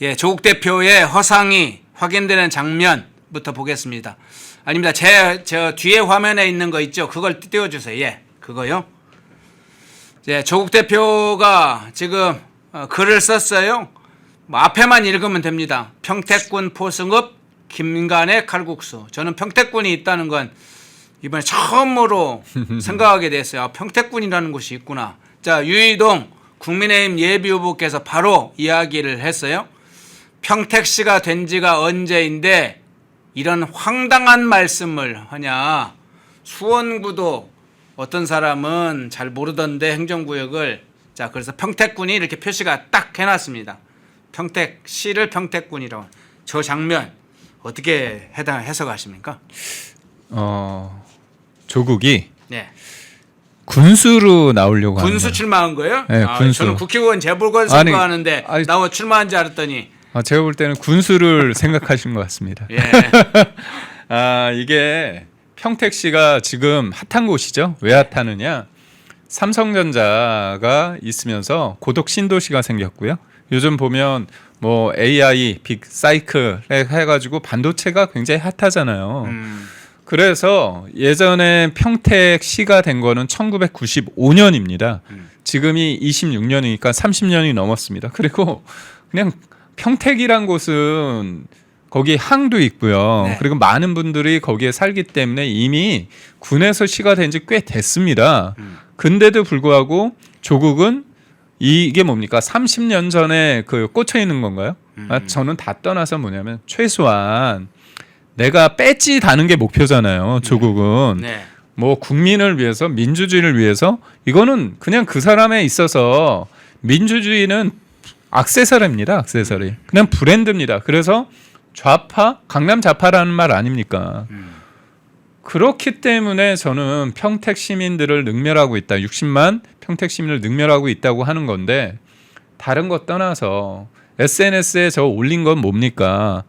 예, 조국 대표의 허상이 확인되는 장면부터 보겠습니다. 아닙니다. 저 뒤에 화면에 있는 거 있죠? 그걸 띄워주세요. 예, 그거요. 예, 조국 대표가 지금 글을 썼어요. 뭐 앞에만 읽으면 됩니다. 평택군 포승읍 김간의 칼국수. 저는 평택군이 있다는 건 이번에 처음으로 생각하게 됐어요. 아, 평택군이라는 곳이 있구나. 자, 유이동 국민의힘 예비후보께서 바로 이야기를 했어요. 평택시가 된 지가 언제인데 이런 황당한 말씀을 하냐. 수원구도 어떤 사람은 잘 모르던데 행정구역을. 자, 그래서 평택군이 이렇게 표시가 딱 해놨습니다. 평택시를 평택군이라고. 저 장면 어떻게 해석하십니까? 조국이 네. 군수로 나오려고 하는 군수 거예요. 출마한 거예요? 네, 아, 군수. 저는 국회의원 재보궐선거 하는데 나와 출마한 줄 알았더니. 제가 볼 때는 군수를 생각하신 것 같습니다. 예. 이게 평택시가 지금 핫한 곳이죠. 왜 핫하느냐? 삼성전자가 있으면서 고덕 신도시가 생겼고요. 요즘 보면 뭐 AI, 빅사이클 해가지고 반도체가 굉장히 핫하잖아요. 그래서 예전에 평택시가 된 거는 1995년입니다. 지금이 26년이니까 30년이 넘었습니다. 그리고 그냥 평택이란 곳은 거기 항도 있고요. 네. 그리고 많은 분들이 거기에 살기 때문에 이미 군에서 시가 된 지 꽤 됐습니다. 근데도 불구하고 조국은 이게 뭡니까? 30년 전에 그 꽂혀 있는 건가요? 저는 다 떠나서 뭐냐면 최소한 내가 배지 다는 게 목표잖아요. 조국은. 네. 뭐 국민을 위해서 민주주의를 위해서 이거는 그냥 그 사람에 있어서 민주주의는 액세서리입니다. 액세서리. 그냥 브랜드입니다. 그래서 좌파, 강남 좌파라는 말 아닙니까? 그렇기 때문에 저는 평택 시민들을 능멸하고 있다. 60만 평택 시민을 능멸하고 있다고 하는 건데 다른 것 떠나서 SNS에 저 올린 건 뭡니까?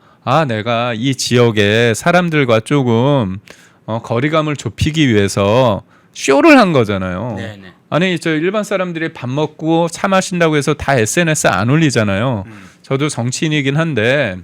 내가 이 지역의 사람들과 조금 거리감을 좁히기 위해서 쇼를 한 거잖아요. 네네. 아니 저 일반 사람들이 밥 먹고 차 마신다고 해서 다 SNS 안 올리잖아요. 저도 정치인이긴 한데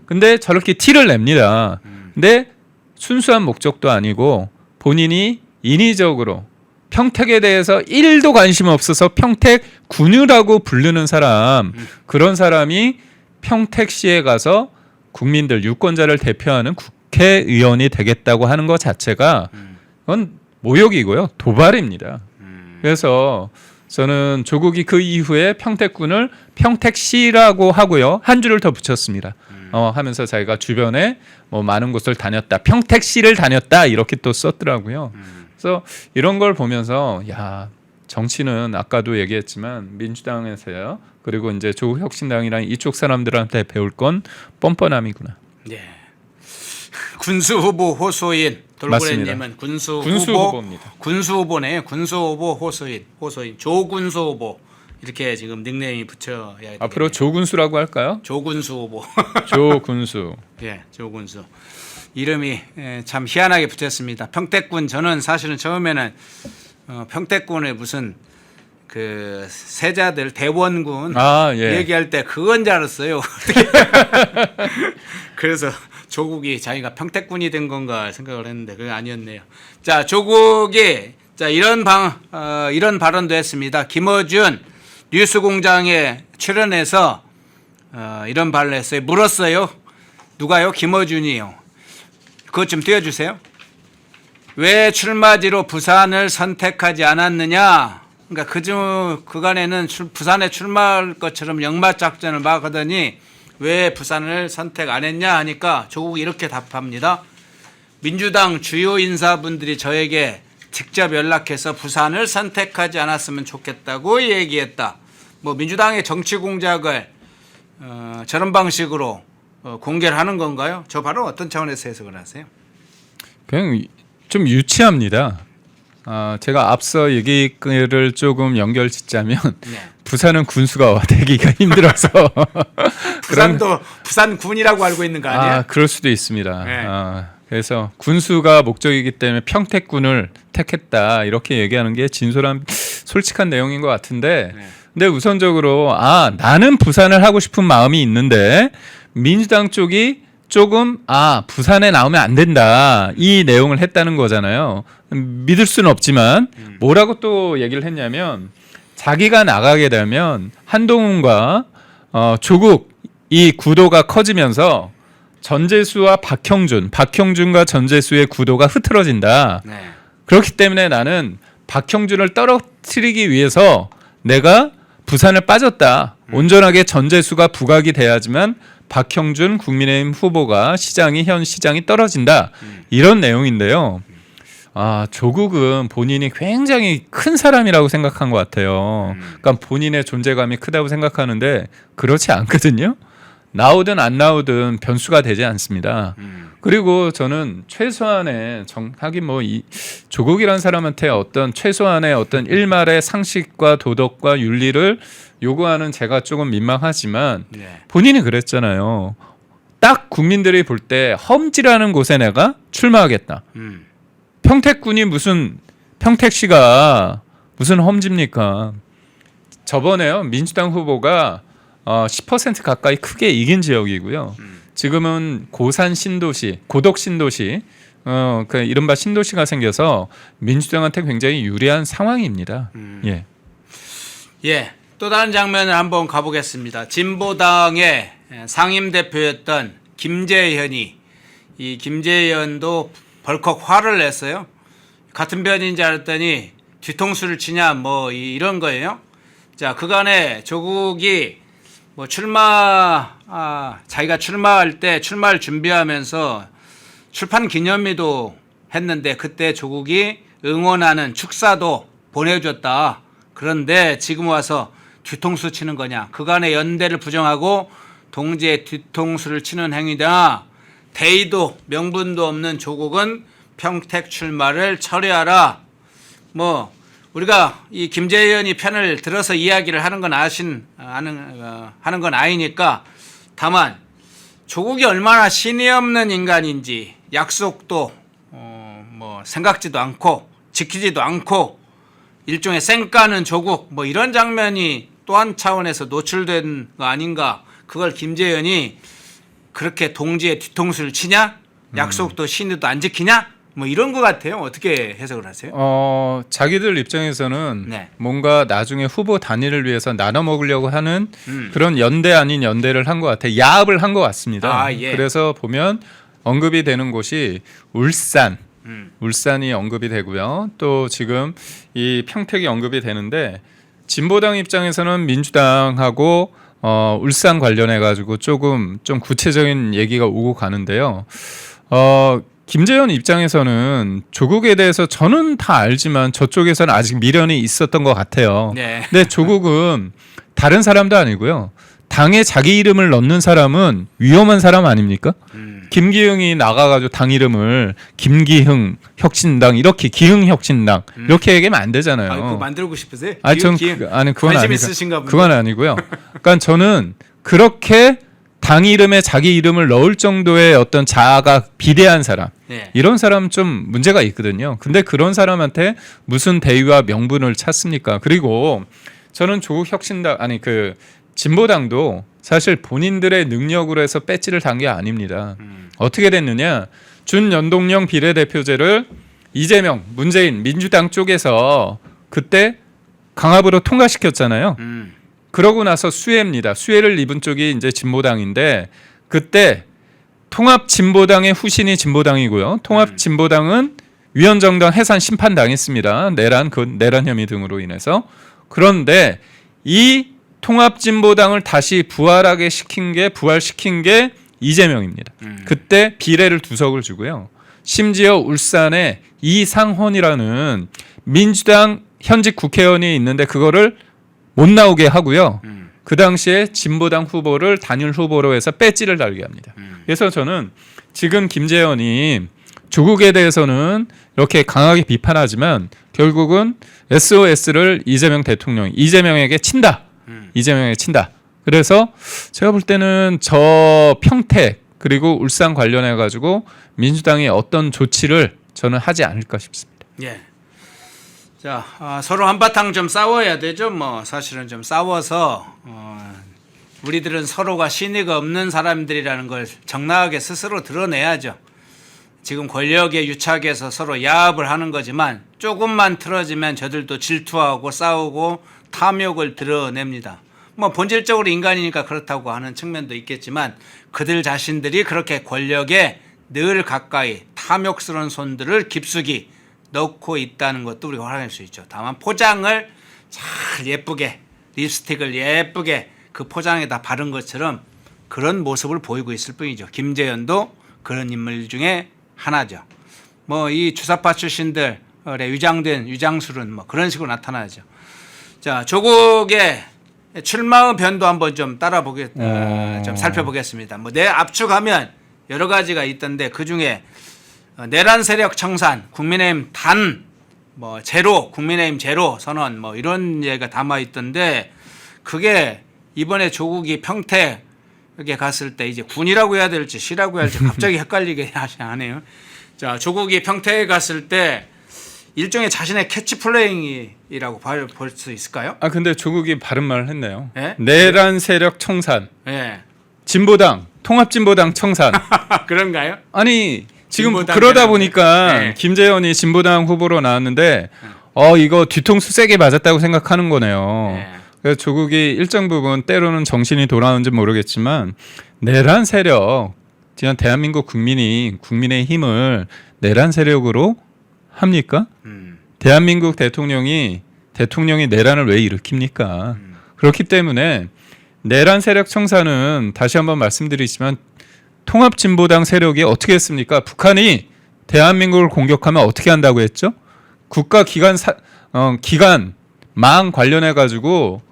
근데 저렇게 티를 냅니다. 근데 순수한 목적도 아니고 본인이 인위적으로 평택에 대해서 1도 관심 없어서 평택군이라고 부르는 사람 그런 사람이 평택시에 가서 국민들 유권자를 대표하는 국회의원이 되겠다고 하는 것 자체가 그건 모욕이고요. 도발입니다. 그래서 저는 조국이 그 이후에 평택군을 평택시라고 하고요. 한 줄을 더 붙였습니다. 하면서 자기가 주변에 뭐 많은 곳을 다녔다. 평택시를 다녔다. 이렇게 또 썼더라고요. 그래서 이런 걸 보면서 야 정치는 아까도 얘기했지만 민주당에서요. 그리고 이제 조국혁신당이랑 이쪽 사람들한테 배울 건 뻔뻔함이구나. 네. 군수 후보 호소인 돌고래님은 군수 후보입니다. 군수 후보네요. 군수 후보 호소인 조군수 후보 이렇게 지금 닉네임이 붙여야 되겠네요. 앞으로 조군수라고 할까요? 조군수 후보. 조군수. 예, 조군수. 이름이 참 희한하게 붙였습니다. 평택군 저는 사실은 처음에는 평택군의 무슨 그 세자들 대원군 예. 얘기할 때 그건 줄 알았어요. 그래서 조국이 자기가 평택군이 된 건가 생각을 했는데 그게 아니었네요. 자, 조국이 이런 발언도 했습니다. 김어준 뉴스공장에 출연해서 이런 발언을 했어요. 물었어요. 누가요? 김어준이요. 그것 좀 띄워주세요. 왜 출마지로 부산을 선택하지 않았느냐? 그러니까 그간에는 부산에 출마할 것처럼 역마작전을 막 하더니 왜 부산을 선택 안 했냐 하니까 조국이 이렇게 답합니다. 민주당 주요 인사분들이 저에게 직접 연락해서 부산을 선택하지 않았으면 좋겠다고 얘기했다. 뭐 민주당의 정치 공작을 저런 방식으로 공개를 하는 건가요? 저 바로 어떤 차원에서 해석을 하세요? 그냥 좀 유치합니다. 제가 앞서 얘기를 조금 연결짓자면 네. 부산은 군수가 되기가 힘들어서 부산도 부산군이라고 알고 있는 거 아니에요? 그럴 수도 있습니다. 네. 그래서 군수가 목적이기 때문에 평택군을 택했다 이렇게 얘기하는 게 진솔한 솔직한 내용인 것 같은데 네. 근데 우선적으로 나는 부산을 하고 싶은 마음이 있는데 민주당 쪽이 조금 부산에 나오면 안 된다 이 내용을 했다는 거잖아요. 믿을 수는 없지만 뭐라고 또 얘기를 했냐면 자기가 나가게 되면 한동훈과 조국 이 구도가 커지면서 전재수와 박형준과 전재수의 구도가 흐트러진다. 네. 그렇기 때문에 나는 박형준을 떨어뜨리기 위해서 내가 부산을 빠졌다. 온전하게 전재수가 부각이 돼야지만 박형준 국민의힘 후보가 현 시장이 떨어진다. 이런 내용인데요. 조국은 본인이 굉장히 큰 사람이라고 생각한 것 같아요. 그러니까 본인의 존재감이 크다고 생각하는데 그렇지 않거든요. 나오든 안 나오든 변수가 되지 않습니다. 그리고 저는 최소한의 하긴 뭐 이 조국이라는 사람한테 어떤 최소한의 어떤 일말의 상식과 도덕과 윤리를 요구하는 제가 조금 민망하지만 네. 본인이 그랬잖아요. 딱 국민들이 볼 때 험지라는 곳에 내가 출마하겠다. 평택군이 평택시가 무슨 험지입니까? 저번에요 민주당 후보가 10% 가까이 크게 이긴 지역이고요. 지금은 고산 신도시, 고덕 신도시, 그 이른바 신도시가 생겨서 민주당한테 굉장히 유리한 상황입니다. 예. 예, 또 다른 장면을 한번 가보겠습니다. 진보당의 상임 대표였던 김재현이 이 김재현도 벌컥 화를 냈어요. 같은 편인 줄 알았더니 뒤통수를 치냐 뭐 이런 거예요. 자, 그간에 조국이 뭐 자기가 출마할 때 출마를 준비하면서 출판 기념회도 했는데 그때 조국이 응원하는 축사도 보내줬다. 그런데 지금 와서 뒤통수 치는 거냐? 그간의 연대를 부정하고 동지의 뒤통수를 치는 행위다. 대의도 명분도 없는 조국은 평택 출마를 철회하라. 뭐 우리가 이 김재현이 편을 들어서 이야기를 하는 건 하는 건 아니니까 다만 조국이 얼마나 신의 없는 인간인지 약속도 뭐 생각지도 않고 지키지도 않고 일종의 쌩까는 조국 뭐 이런 장면이 또 한 차원에서 노출된 거 아닌가. 그걸 김재현이 그렇게 동지의 뒤통수를 치냐? 약속도 신의도 안 지키냐? 뭐 이런 것 같아요. 어떻게 해석을 하세요? 자기들 입장에서는 네. 뭔가 나중에 후보 단일을 위해서 나눠 먹으려고 하는 그런 연대 아닌 연대를 한 것 같아요. 야합을 한 것 같습니다. 예. 그래서 보면 언급이 되는 곳이 울산이 언급이 되고요. 또 지금 이 평택이 언급이 되는데 진보당 입장에서는 민주당하고 울산 관련해 가지고 조금 좀 구체적인 얘기가 오고 가는데요. 김재현 입장에서는 조국에 대해서 저는 다 알지만 저쪽에서는 아직 미련이 있었던 것 같아요. 네. 근데 조국은 다른 사람도 아니고요. 당에 자기 이름을 넣는 사람은 위험한 사람 아닙니까? 김기흥이 나가가지고 당 이름을 김기흥 혁신당 이렇게 기흥혁신당 이렇게 얘기하면 안 되잖아요. 그거 만들고 싶으세요? 그건 관심 있으신가 보네. 그건 아니고요. 그러니까 저는 그렇게 당 이름에 자기 이름을 넣을 정도의 어떤 자아가 비대한 사람 네. 이런 사람 좀 문제가 있거든요. 근데 그런 사람한테 무슨 대의와 명분을 찾습니까? 그리고 저는 조국 혁신당 진보당도 사실 본인들의 능력으로 해서 배지를 단 게 아닙니다. 어떻게 됐느냐? 준연동형 비례대표제를 이재명, 문재인, 민주당 쪽에서 그때 강압으로 통과시켰잖아요. 그러고 나서 수혜입니다. 수혜를 입은 쪽이 이제 진보당인데 그때 통합진보당의 후신이 진보당이고요. 통합진보당은 위헌정당 해산 심판당했습니다. 내란 혐의 등으로 인해서. 그런데 이 통합진보당을 다시 부활시킨 게 이재명입니다. 그때 비례를 2석을 주고요. 심지어 울산에 이상헌이라는 민주당 현직 국회의원이 있는데 그거를 못 나오게 하고요. 그 당시에 진보당 후보를 단일 후보로 해서 배지를 달게 합니다. 그래서 저는 지금 김재현이 조국에 대해서는 이렇게 강하게 비판하지만 결국은 SOS를 이재명 대통령이 이재명에게 친다. 이재명에게 친다. 그래서 제가 볼 때는 저 평택 그리고 울산 관련해 가지고 민주당이 어떤 조치를 저는 하지 않을까 싶습니다. 예. 자, 서로 한바탕 좀 싸워야 되죠. 뭐 사실은 좀 싸워서 우리들은 서로가 신의가 없는 사람들이라는 걸 적나하게 스스로 드러내야죠. 지금 권력에 유착해서 서로 야합을 하는 거지만 조금만 틀어지면 저들도 질투하고 싸우고 탐욕을 드러냅니다. 뭐 본질적으로 인간이니까 그렇다고 하는 측면도 있겠지만 그들 자신들이 그렇게 권력에 늘 가까이 탐욕스러운 손들을 깊숙이 넣고 있다는 것도 우리가 확인할 수 있죠. 다만 포장을 잘 예쁘게 립스틱을 예쁘게 그 포장에다 바른 것처럼 그런 모습을 보이고 있을 뿐이죠. 김재현도 그런 인물 중에 하나죠. 뭐 이 주사파 출신들의 위장된 위장술은 뭐 그런 식으로 나타나죠. 자, 조국의 출마의 변도 한번 좀 좀 살펴보겠습니다. 뭐 내 압축하면 여러 가지가 있던데 그 중에 내란 세력 청산, 국민의힘 뭐 제로, 국민의힘 제로 선언 뭐 이런 얘기가 담아 있던데 그게 이번에 조국이 평택에 갔을 때 이제 군이라고 해야 될지 시라고 해야 될지 갑자기 헷갈리게 하네요. 자, 조국이 평택에 갔을 때 일종의 자신의 캐치플레이라고 볼 수 있을까요? 근데 조국이 바른 말을 했네요. 예? 내란 세력 청산, 예. 진보당, 통합진보당 청산. 그런가요? 아니 지금 진보당 그러다 되는데. 보니까 네. 김재현이 진보당 후보로 나왔는데 이거 뒤통수 세게 맞았다고 생각하는 거네요. 네. 그래서 조국이 일정 부분 때로는 정신이 돌아오는지 모르겠지만 내란 세력, 지난 대한민국 국민이 국민의 힘을 내란 세력으로 합니까? 대한민국 대통령이 내란을 왜 일으킵니까? 그렇기 때문에 내란 세력 청산은 다시 한번 말씀드리지만 통합진보당 세력이 어떻게 했습니까? 북한이 대한민국을 공격하면 어떻게 한다고 했죠? 국가 기관 망 관련해 가지고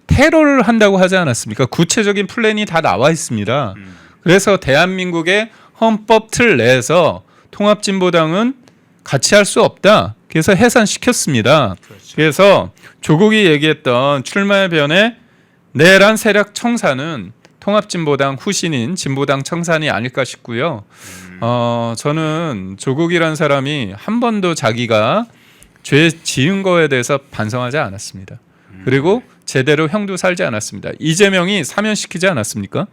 테러를 한다고 하지 않았습니까? 구체적인 플랜이 다 나와 있습니다. 그래서 대한민국의 헌법 틀 내에서 통합진보당은 같이 할 수 없다. 그래서 해산시켰습니다. 그렇죠. 그래서 조국이 얘기했던 출마의 변의 내란 세력 청산은 통합진보당 후신인 진보당 청산이 아닐까 싶고요. 저는 조국이란 사람이 한 번도 자기가 죄 지은 거에 대해서 반성하지 않았습니다. 그리고 제대로 형도 살지 않았습니다. 이재명이 사면시키지 않았습니까?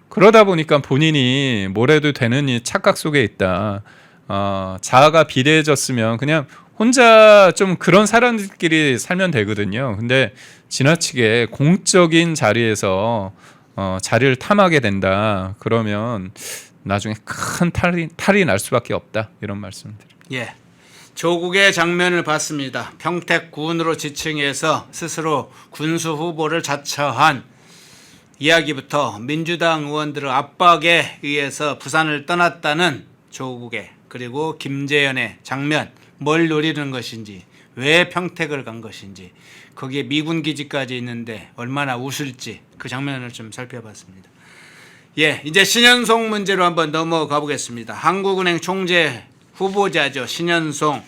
그러다 보니까 본인이 뭘 해도 되는 이 착각 속에 있다. 자아가 비대해졌으면 그냥 혼자 좀 그런 사람들끼리 살면 되거든요. 근데 지나치게 공적인 자리에서 자리를 탐하게 된다. 그러면 나중에 큰 탈이 날 수밖에 없다. 이런 말씀드립니다. 예. 조국의 장면을 봤습니다. 평택 군으로 지칭해서 스스로 군수 후보를 자처한 이야기부터 민주당 의원들의 압박에 의해서 부산을 떠났다는 조국의 그리고 김재현의 장면, 뭘 노리는 것인지, 왜 평택을 간 것인지, 거기에 미군 기지까지 있는데 얼마나 웃을지 그 장면을 좀 살펴봤습니다. 예, 이제 신현송 문제로 한번 넘어가 보겠습니다. 한국은행 총재 후보자죠, 신현송.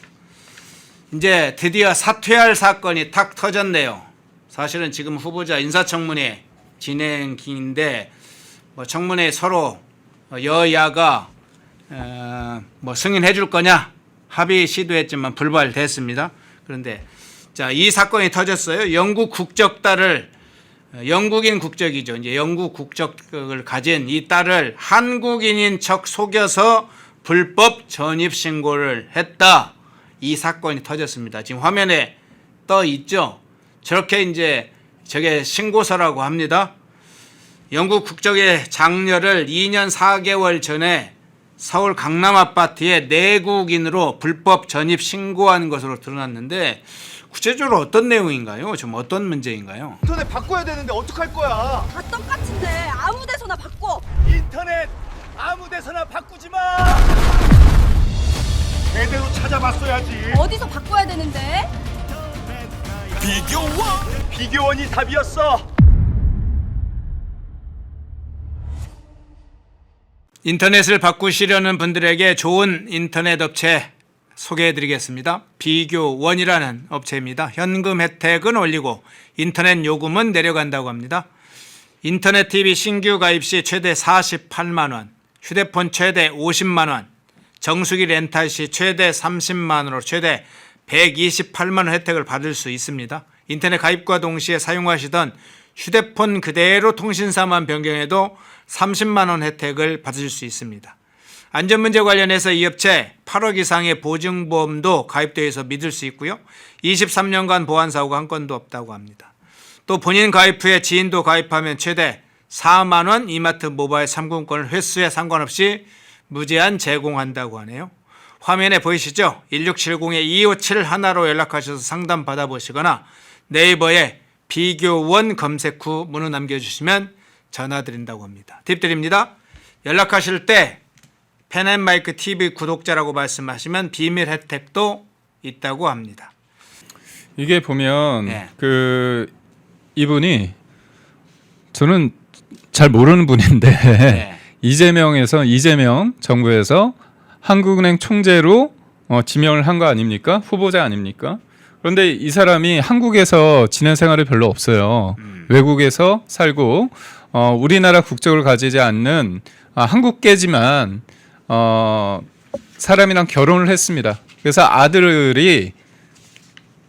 이제 드디어 사퇴할 사건이 탁 터졌네요. 사실은 지금 후보자 인사청문회 진행 중인데 뭐 청문회 서로 여야가 뭐 승인해 줄 거냐 합의 시도했지만 불발됐습니다. 그런데 자, 이 사건이 터졌어요. 영국 국적 딸을 영국인 국적이죠. 이제 영국 국적을 가진 이 딸을 한국인인 척 속여서 불법 전입 신고를 했다. 이 사건이 터졌습니다. 지금 화면에 떠 있죠. 저렇게 이제 저게 신고서라고 합니다. 영국 국적의 장녀를 2년 4개월 전에 서울 강남 아파트에 내국인으로 불법 전입 신고한 것으로 드러났는데 구체적으로 어떤 내용인가요? 좀 어떤 문제인가요? 인터넷 바꿔야 되는데 어떡할 거야? 다 똑같은데 아무 데서나 바꿔. 인터넷 아무 데서나 바꾸지 마. 제대로 찾아 알아봤어야지. 어디서 바꿔야 되는데? 비교원이 답이었어. 인터넷을 바꾸시려는 분들에게 좋은 인터넷 업체 소개해드리겠습니다. 비교원이라는 업체입니다. 현금 혜택은 올리고 인터넷 요금은 내려간다고 합니다. 인터넷 TV 신규 가입 시 최대 48만 원, 휴대폰 최대 50만 원, 정수기 렌탈 시 최대 30만 원으로 최대 128만 원 혜택을 받을 수 있습니다. 인터넷 가입과 동시에 사용하시던 휴대폰 그대로 통신사만 변경해도 30만 원 혜택을 받으실 수 있습니다. 안전문제 관련해서 이 업체 8억 이상의 보증보험도 가입되어 있어 믿을 수 있고요. 23년간 보안사고가 한 건도 없다고 합니다. 또 본인 가입 후에 지인도 가입하면 최대 4만 원 이마트 모바일 상품권을 횟수에 상관없이 무제한 제공한다고 하네요. 화면에 보이시죠? 1670-2571로 연락하셔서 상담 받아보시거나 네이버에 비교원 검색 후 문의 남겨주시면 전화드린다고 합니다. 팁 드립니다. 연락하실 때 펜앤마이크 TV 구독자라고 말씀하시면 비밀 혜택도 있다고 합니다. 이게 보면 네. 이분이 저는 잘 모르는 분인데 네. 이재명 정부에서 한국은행 총재로 지명을 한 거 아닙니까? 후보자 아닙니까? 그런데 이 사람이 한국에서 지낸 생활이 별로 없어요. 외국에서 살고 우리나라 국적을 가지지 않는 한국계지만 사람이랑 결혼을 했습니다. 그래서 아들이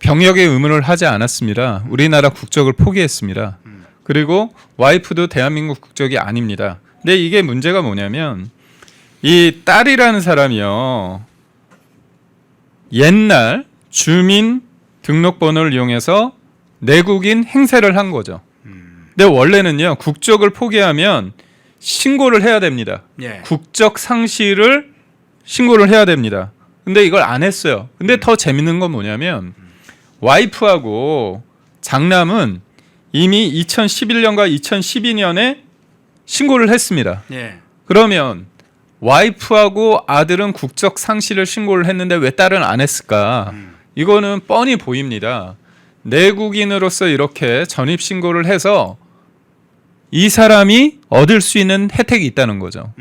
병역의 의무를 하지 않았습니다. 우리나라 국적을 포기했습니다. 그리고 와이프도 대한민국 국적이 아닙니다. 근데 이게 문제가 뭐냐면 이 딸이라는 사람이요. 옛날 주민 등록번호를 이용해서 내국인 행세를 한 거죠. 근데 원래는요. 국적을 포기하면 신고를 해야 됩니다. 예. 국적 상실을 신고를 해야 됩니다. 근데 이걸 안 했어요. 근데 더 재밌는 건 뭐냐면 와이프하고 장남은 이미 2011년과 2012년에 신고를 했습니다. 예. 그러면 와이프하고 아들은 국적 상실을 신고를 했는데 왜 딸은 안 했을까? 이거는 뻔히 보입니다. 내국인으로서 이렇게 전입 신고를 해서 이 사람이 얻을 수 있는 혜택이 있다는 거죠.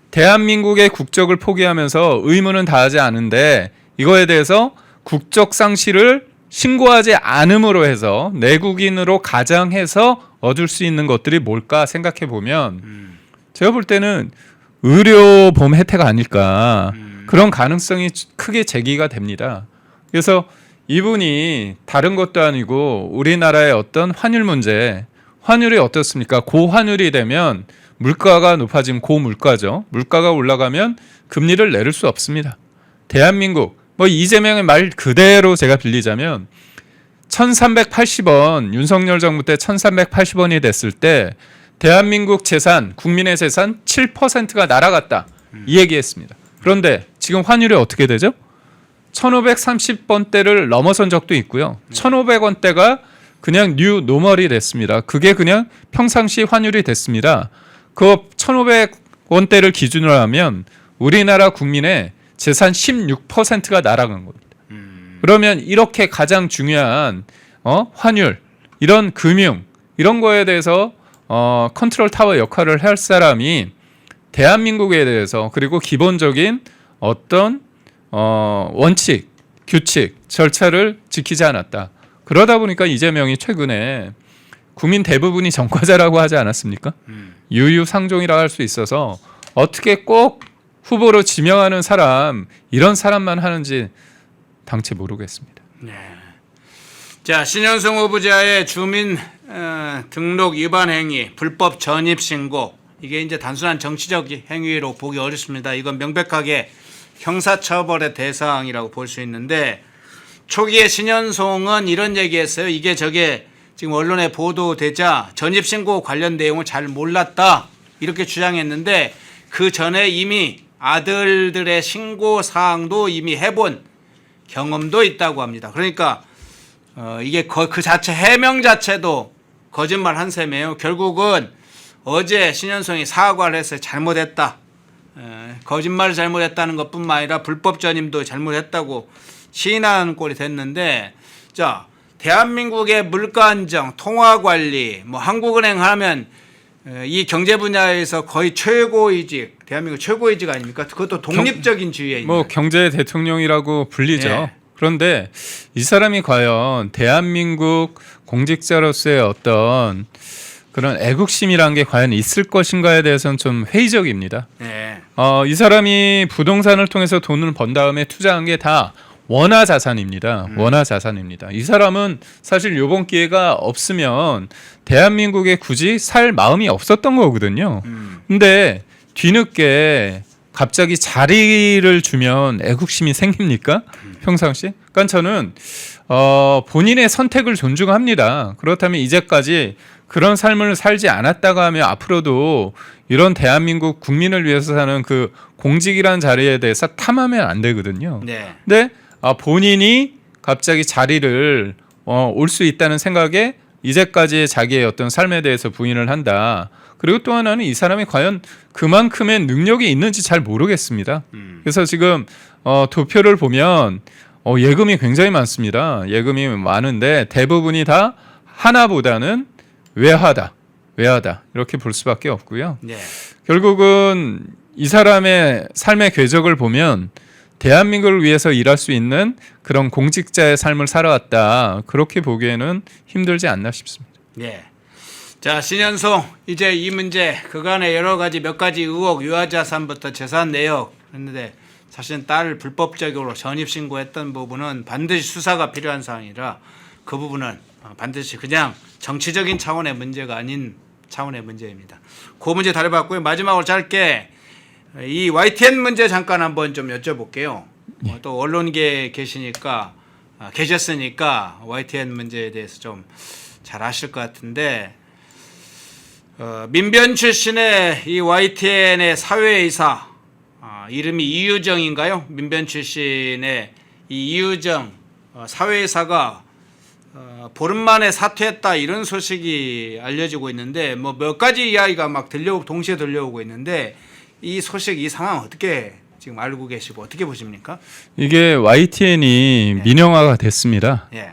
대한민국의 국적을 포기하면서 의무는 다하지 않은데 이거에 대해서 국적 상실을 신고하지 않음으로 해서 내국인으로 가장해서 얻을 수 있는 것들이 뭘까 생각해 보면 제가 볼 때는 의료보험 혜택 아닐까 그런 가능성이 크게 제기가 됩니다. 그래서 이분이 다른 것도 아니고 우리나라의 어떤 환율 문제, 환율이 어떻습니까? 고환율이 되면 물가가 높아지면 고물가죠. 물가가 올라가면 금리를 내릴 수 없습니다. 대한민국 이재명의 말 그대로 제가 빌리자면 1380원 윤석열 정부 때 1380원이 됐을 때 대한민국 재산, 국민의 재산 7%가 날아갔다. 이 얘기했습니다. 그런데 지금 환율이 어떻게 되죠? 1530원대를 넘어선 적도 있고요. 1500원대가 그냥 뉴 노멀이 됐습니다. 그게 그냥 평상시 환율이 됐습니다. 그 1500원대를 기준으로 하면 우리나라 국민의 재산 16%가 날아간 겁니다. 그러면 이렇게 가장 중요한 환율, 이런 금융, 이런 거에 대해서 컨트롤 타워 역할을 할 사람이 대한민국에 대해서 그리고 기본적인 어떤 원칙, 규칙, 절차를 지키지 않았다. 그러다 보니까 이재명이 최근에 국민 대부분이 전과자라고 하지 않았습니까? 유유상종이라고 할 수 있어서 어떻게 꼭 후보로 지명하는 사람, 이런 사람만 하는지 당최 모르겠습니다. 네. 자, 신현성 후보자의 주민 등록 위반 행위, 불법 전입 신고, 이게 이제 단순한 정치적 행위로 보기 어렵습니다. 이건 명백하게 형사처벌의 대상이라고 볼 수 있는데, 초기에 신현송은 이런 얘기했어요. 이게 저게 지금 언론에 보도되자 전입신고 관련 내용을 잘 몰랐다 이렇게 주장했는데, 그 전에 이미 아들들의 신고 사항도 이미 해본 경험도 있다고 합니다. 그러니까 이게 그 자체 해명 자체도 거짓말 한 셈이에요. 결국은 어제 신현송이 사과를 했어요. 잘못했다. 거짓말을 잘못했다는 것뿐만 아니라 불법 전임도 잘못했다고 시인하는 꼴이 됐는데, 자, 대한민국의 물가 안정, 통화 관리, 뭐 한국은행 하면 이 경제 분야에서 거의 최고이직, 대한민국 최고이직 아닙니까? 그것도 독립적인 주의에 있는. 뭐 경제 대통령이라고 불리죠. 예. 그런데 이 사람이 과연 대한민국 공직자로서의 어떤 그런 애국심이란 게 과연 있을 것인가에 대해서는 좀 회의적입니다. 네. 이 사람이 부동산을 통해서 돈을 번 다음에 투자한 게 다 원화 자산입니다. 원화 자산입니다. 이 사람은 사실 이번 기회가 없으면 대한민국에 굳이 살 마음이 없었던 거거든요. 근데 뒤늦게 갑자기 자리를 주면 애국심이 생깁니까? 평상시? 그러니까 저는 본인의 선택을 존중합니다. 그렇다면 이제까지 그런 삶을 살지 않았다고 하면 앞으로도 이런 대한민국 국민을 위해서 사는 그 공직이라는 자리에 대해서 탐하면 안 되거든요. 네. 근데 본인이 갑자기 자리를 올 수 있다는 생각에 이제까지의 자기의 어떤 삶에 대해서 부인을 한다. 그리고 또 하나는 이 사람이 과연 그만큼의 능력이 있는지 잘 모르겠습니다. 그래서 지금 도표를 보면 예금이 굉장히 많습니다. 예금이 많은데 대부분이 다 하나보다는 외하다 이렇게 볼 수밖에 없고요. 네. 결국은 이 사람의 삶의 궤적을 보면 대한민국을 위해서 일할 수 있는 그런 공직자의 삶을 살아왔다. 그렇게 보기에는 힘들지 않나 싶습니다. 네. 자, 신현송, 이제 이 문제 그간의 여러 가지 몇 가지 의혹, 유아자산부터 재산 내역 했는데 사실은 딸을 불법적으로 전입신고했던 부분은 반드시 수사가 필요한 사항이라 그 부분은 반드시 그냥 정치적인 차원의 문제가 아닌 차원의 문제입니다. 그 문제 다뤄봤고요. 마지막으로 짧게 이 YTN 문제 잠깐 한번 좀 여쭤볼게요. 또 언론계에 계셨으니까 YTN 문제에 대해서 좀 잘 아실 것 같은데, 민변 출신의 이 YTN의 사회이사, 이름이 이유정인가요? 민변 출신의 이 이유정 사회이사가 보름 만에 사퇴했다 이런 소식이 알려지고 있는데, 뭐 몇 가지 이야기가 막 동시에 들려오고 있는데 이 소식, 이 상황 어떻게 지금 알고 계시고 어떻게 보십니까? 이게 YTN이 민영화가 됐습니다. 예.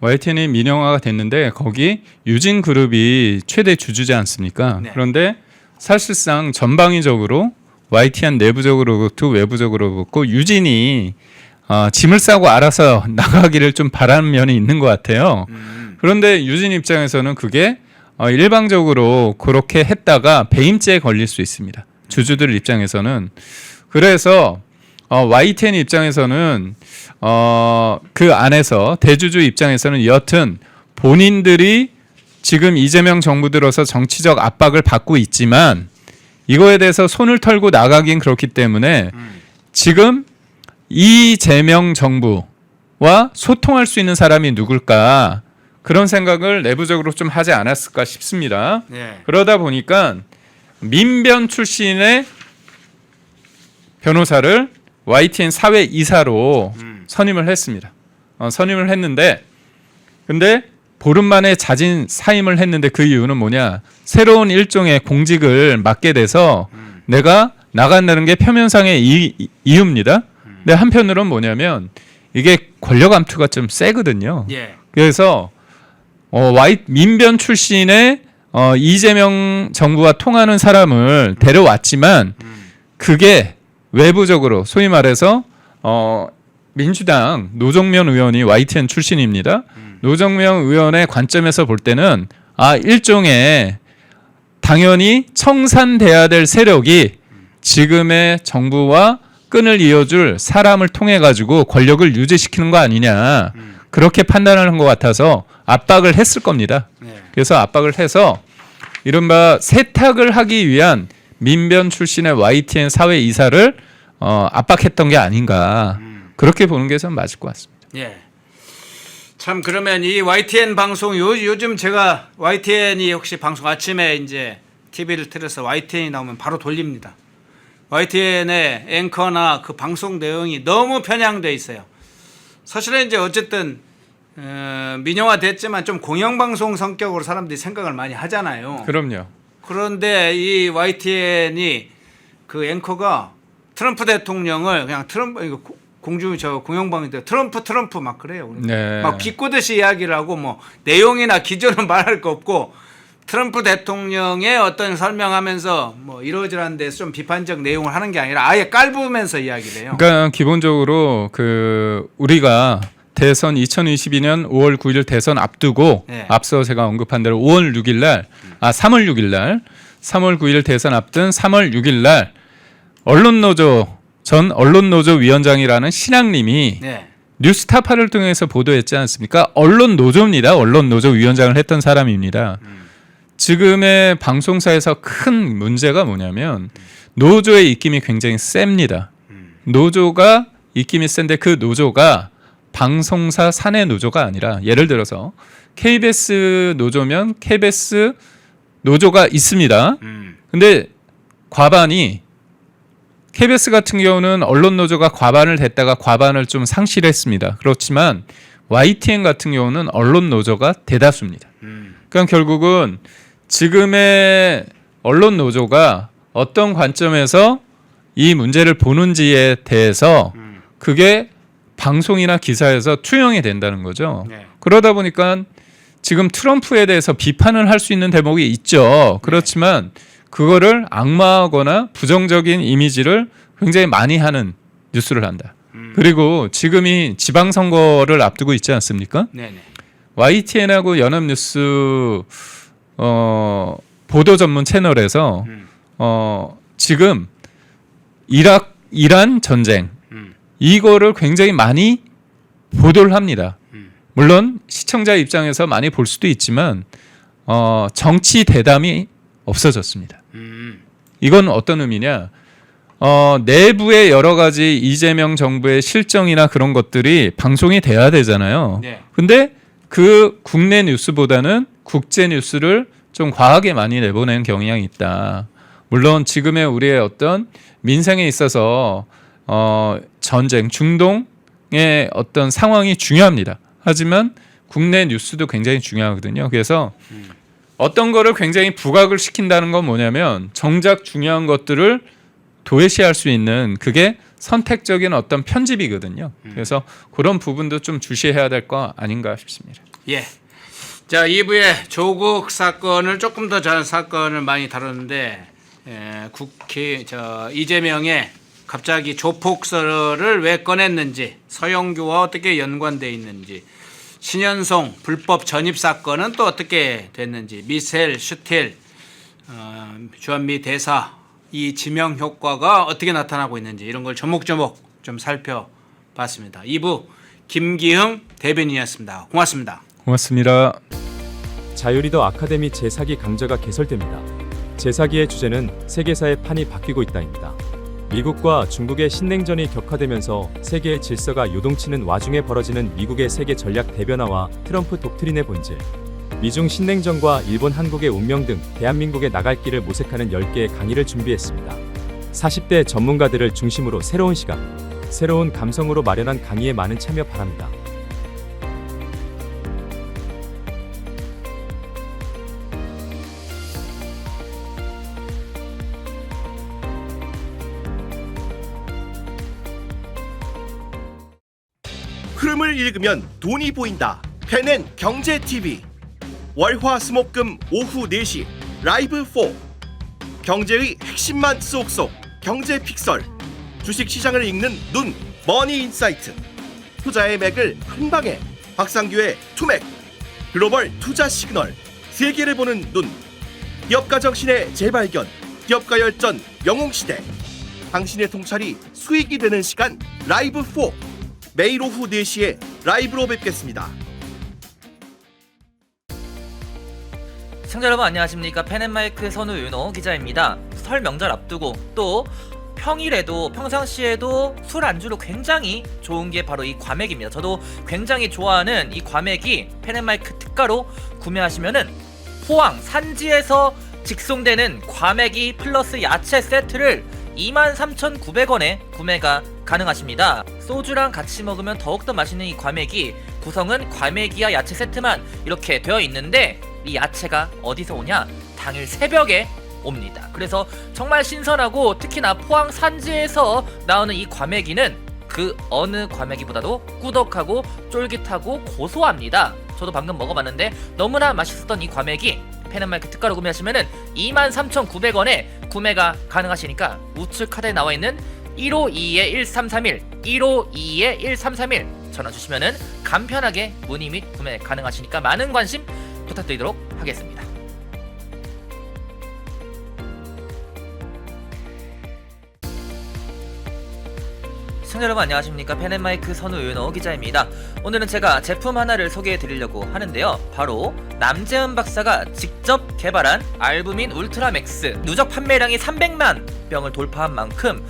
YTN이 민영화가 됐는데 거기 유진그룹이 최대 주주지 않습니까? 네. 그런데 사실상 전방위적으로 YTN 내부적으로 그렇고 외부적으로 그렇고 유진이 짐을 싸고 알아서 나가기를 좀 바라는 면이 있는 것 같아요. 그런데 유진 입장에서는 그게 일방적으로 그렇게 했다가 배임죄에 걸릴 수 있습니다. 주주들 입장에서는. 그래서 YTN 입장에서는 그 안에서 대주주 입장에서는 여튼 본인들이 지금 이재명 정부 들어서 정치적 압박을 받고 있지만 이거에 대해서 손을 털고 나가긴 그렇기 때문에 지금 이재명 정부와 소통할 수 있는 사람이 누굴까 그런 생각을 내부적으로 좀 하지 않았을까 싶습니다. 네. 그러다 보니까 민변 출신의 변호사를 YTN 사회이사로 선임을 했습니다. 선임을 했는데 근데 보름 만에 자진 사임을 했는데 그 이유는 뭐냐? 새로운 일종의 공직을 맡게 돼서 내가 나간다는 게 표면상의 이유입니다. 근데 한편으로는 뭐냐면 이게 권력 암투가 좀 세거든요. 예. 그래서 민변 출신의 이재명 정부와 통하는 사람을 데려왔지만 그게 외부적으로 소위 말해서 민주당 노정면 의원이 YTN 출신입니다. 노정면 의원의 관점에서 볼 때는 일종의 당연히 청산돼야 될 세력이 지금의 정부와 끈을 이어줄 사람을 통해 가지고 권력을 유지시키는 거 아니냐 그렇게 판단하는 것 같아서 압박을 했을 겁니다. 네. 그래서 압박을 해서 이른바 세탁을 하기 위한 민변 출신의 YTN 사회이사를 압박했던 게 아닌가 그렇게 보는 게 좀 맞을 것 같습니다. 예. 참 그러면 이 YTN 방송 요즘 제가 YTN이 혹시 방송 아침에 이제 TV를 틀어서 YTN이 나오면 바로 돌립니다. YTN의 앵커나 그 방송 내용이 너무 편향돼 있어요. 사실은 이제 어쨌든 민영화 됐지만 좀 공영방송 성격으로 사람들이 생각을 많이 하잖아요. 그럼요. 그런데 이 YTN이 그 앵커가 트럼프 대통령을 그냥 트럼프 이거 공중 저 공영방인데 트럼프 막 그래요. 네. 막 비꼬듯이 이야기를 하고 뭐 내용이나 기조는 말할 거 없고 트럼프 대통령의 어떤 설명하면서 뭐 이러저러한 데서 좀 비판적 내용을 하는 게 아니라 아예 깔보면서 이야기를 해요. 그러니까 기본적으로 그 우리가 대선 2022년 5월 9일 대선 앞두고 네. 앞서 제가 언급한 대로 5월 6일 날 3월 6일 날 3월 9일 대선 앞둔 3월 6일 날 언론노조 전 언론노조 위원장이라는 신앙님이 네. 뉴스타파를 통해서 보도했지 않습니까? 언론노조입니다. 언론노조 위원장을 했던 사람입니다. 지금의 방송사에서 큰 문제가 뭐냐면 노조의 입김이 굉장히 셉니다. 노조가 입김이 센데 그 노조가 방송사 사내 노조가 아니라 예를 들어서 KBS 노조면 KBS 노조가 있습니다. 근데 과반이 KBS 같은 경우는 언론 노조가 과반을 됐다가 과반을 좀 상실했습니다. 그렇지만 YTN 같은 경우는 언론 노조가 대다수입니다. 그러니까 결국은 지금의 언론 노조가 어떤 관점에서 이 문제를 보는지에 대해서 그게 방송이나 기사에서 투영이 된다는 거죠. 네. 그러다 보니까 지금 트럼프에 대해서 비판을 할 수 있는 대목이 있죠. 그렇지만 그거를 악마하거나 부정적인 이미지를 굉장히 많이 하는 뉴스를 한다. 그리고 지금이 지방선거를 앞두고 있지 않습니까? 네네. YTN하고 연합뉴스 보도 전문 채널에서 지금 이란 전쟁 이거를 굉장히 많이 보도를 합니다. 물론 시청자 입장에서 많이 볼 수도 있지만 정치 대담이 없어졌습니다. 이건 어떤 의미냐? 내부의 여러 가지 이재명 정부의 실정이나 그런 것들이 방송이 돼야 되잖아요. 네. 근데 그 국내 뉴스보다는 국제 뉴스를 좀 과하게 많이 내보내는 경향이 있다. 물론 지금의 우리의 어떤 민생에 있어서 전쟁, 중동의 어떤 상황이 중요합니다. 하지만 국내 뉴스도 굉장히 중요하거든요. 그래서 어떤 거를 굉장히 부각을 시킨다는 건 뭐냐면 정작 중요한 것들을 도외시할 수 있는 그게 선택적인 어떤 편집이거든요. 그래서 그런 부분도 좀 주시해야 될 거 아닌가 싶습니다. 예. 자, 2부에 조국 사건을 조금 더 전 사건을 많이 다뤘는데 국회 이재명의 갑자기 조폭설을 왜 꺼냈는지, 서영교와 어떻게 연관돼 있는지, 신현송 불법 전입 사건은 또 어떻게 됐는지, 미셀 슈틸 주한미 대사 이 지명 효과가 어떻게 나타나고 있는지 이런 걸 조목조목 좀 살펴봤습니다. 2부 김기흥 대변인이었습니다. 고맙습니다. 고맙습니다. 자유리더 아카데미 재사기 강좌가 개설됩니다. 재사기의 주제는 세계사의 판이 바뀌고 있다입니다. 미국과 중국의 신냉전이 격화되면서 세계의 질서가 요동치는 와중에 벌어지는 미국의 세계 전략 대변화와 트럼프 독트린의 본질, 미중 신냉전과 일본 한국의 운명 등 대한민국의 나갈 길을 모색하는 10개의 강의를 준비했습니다. 40대 전문가들을 중심으로 새로운 시각, 새로운 감성으로 마련한 강의에 많은 참여 바랍니다. 흐름을 읽으면 돈이 보인다. 펜앤 경제 TV. 월화수목금 오후 4시 라이브 4. 경제의 핵심만 쏙쏙. 경제 픽설. 주식 시장을 읽는 눈. 머니 인사이트. 투자의 맥을 한 방에. 박상규의 투맥. 글로벌 투자 시그널. 세계를 보는 눈. 기업가 정신의 재발견. 기업가 열전 영웅시대. 당신의 통찰이 수익이 되는 시간 라이브 4. 매일 오후 4시에 라이브로 뵙겠습니다. 시청자 여러분 안녕하십니까. 펜앤마이크 선우윤호 기자입니다. 설 명절 앞두고 또 평일에도 평상시에도 술 안주로 굉장히 좋은 게 바로 이 과메기입니다. 저도 굉장히 좋아하는 이 과메기 펜앤마이크 특가로 구매하시면은 포항 산지에서 직송되는 과메기 플러스 야채 세트를 23,900원에 구매가 가능하십니다. 소주랑 같이 먹으면 더욱더 맛있는 이 과메기, 구성은 과메기와 야채 세트만 이렇게 되어 있는데 이 야채가 어디서 오냐? 당일 새벽에 옵니다. 그래서 정말 신선하고 특히나 포항 산지에서 나오는 이 과메기는 그 어느 과메기보다도 꾸덕하고 쫄깃하고 고소합니다. 저도 방금 먹어봤는데 너무나 맛있었던 이 과메기 펜앤마이크 특가로 구매하시면은 23,900원에 구매가 가능하시니까 우측 카드에 나와있는 152-1331 152-1331 전화 주시면은 간편하게 문의 및 구매 가능하시니까 많은 관심 부탁드리도록 하겠습니다. 시청자 여러분 안녕하십니까. 펜앤마이크 선우 윤호 기자입니다. 오늘은 제가 제품 하나를 소개해 드리려고 하는데요. 바로 남재은 박사가 직접 개발한 알부민 울트라맥스, 누적 판매량이 300만 병을 돌파한 만큼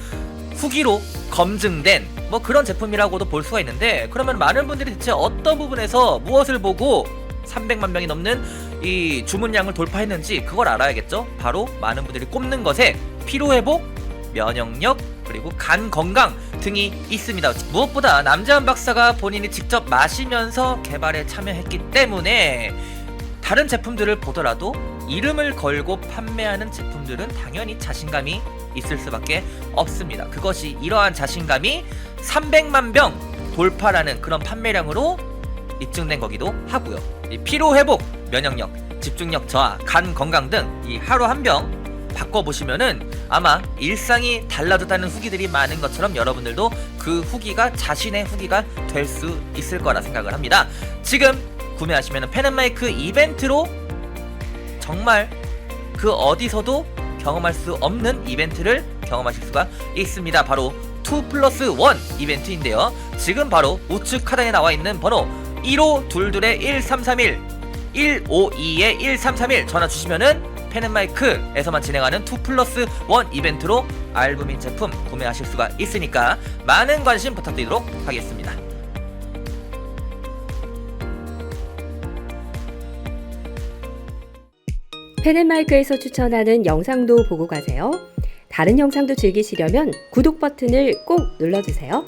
후기로 검증된 뭐 그런 제품이라고도 볼 수가 있는데, 그러면 많은 분들이 대체 어떤 부분에서 무엇을 보고 300만 병이 넘는 이 주문량을 돌파했는지 그걸 알아야겠죠. 바로 많은 분들이 꼽는 것에 피로회복, 면역력, 그리고 간 건강 등이 있습니다. 무엇보다 남재은 박사가 본인이 직접 마시면서 개발에 참여했기 때문에 다른 제품들을 보더라도 이름을 걸고 판매하는 제품들은 당연히 자신감이 있을 수밖에 없습니다. 그것이 이러한 자신감이 300만 병 돌파라는 그런 판매량으로 입증된 거기도 하고요. 이 피로회복, 면역력, 집중력 저하, 간 건강 등 이 하루 한 병 바꿔보시면은 아마 일상이 달라졌다는 후기들이 많은 것처럼 여러분들도 그 후기가 자신의 후기가 될 수 있을 거라 생각을 합니다. 지금 구매하시면은 펜앤마이크 이벤트로 정말 그 어디서도 경험할 수 없는 이벤트를 경험하실 수가 있습니다. 바로 2+1 이벤트인데요. 지금 바로 우측 하단에 나와 있는 번호 1522-1331 152-1331 전화 주시면은 펜앤마이크에서만 진행하는 2+1 이벤트로 알부민 제품 구매하실 수가 있으니까 많은 관심 부탁드리도록 하겠습니다. 펜앤마이크에서 추천하는 영상도 보고 가세요. 다른 영상도 즐기시려면 구독 버튼을 꼭 눌러주세요.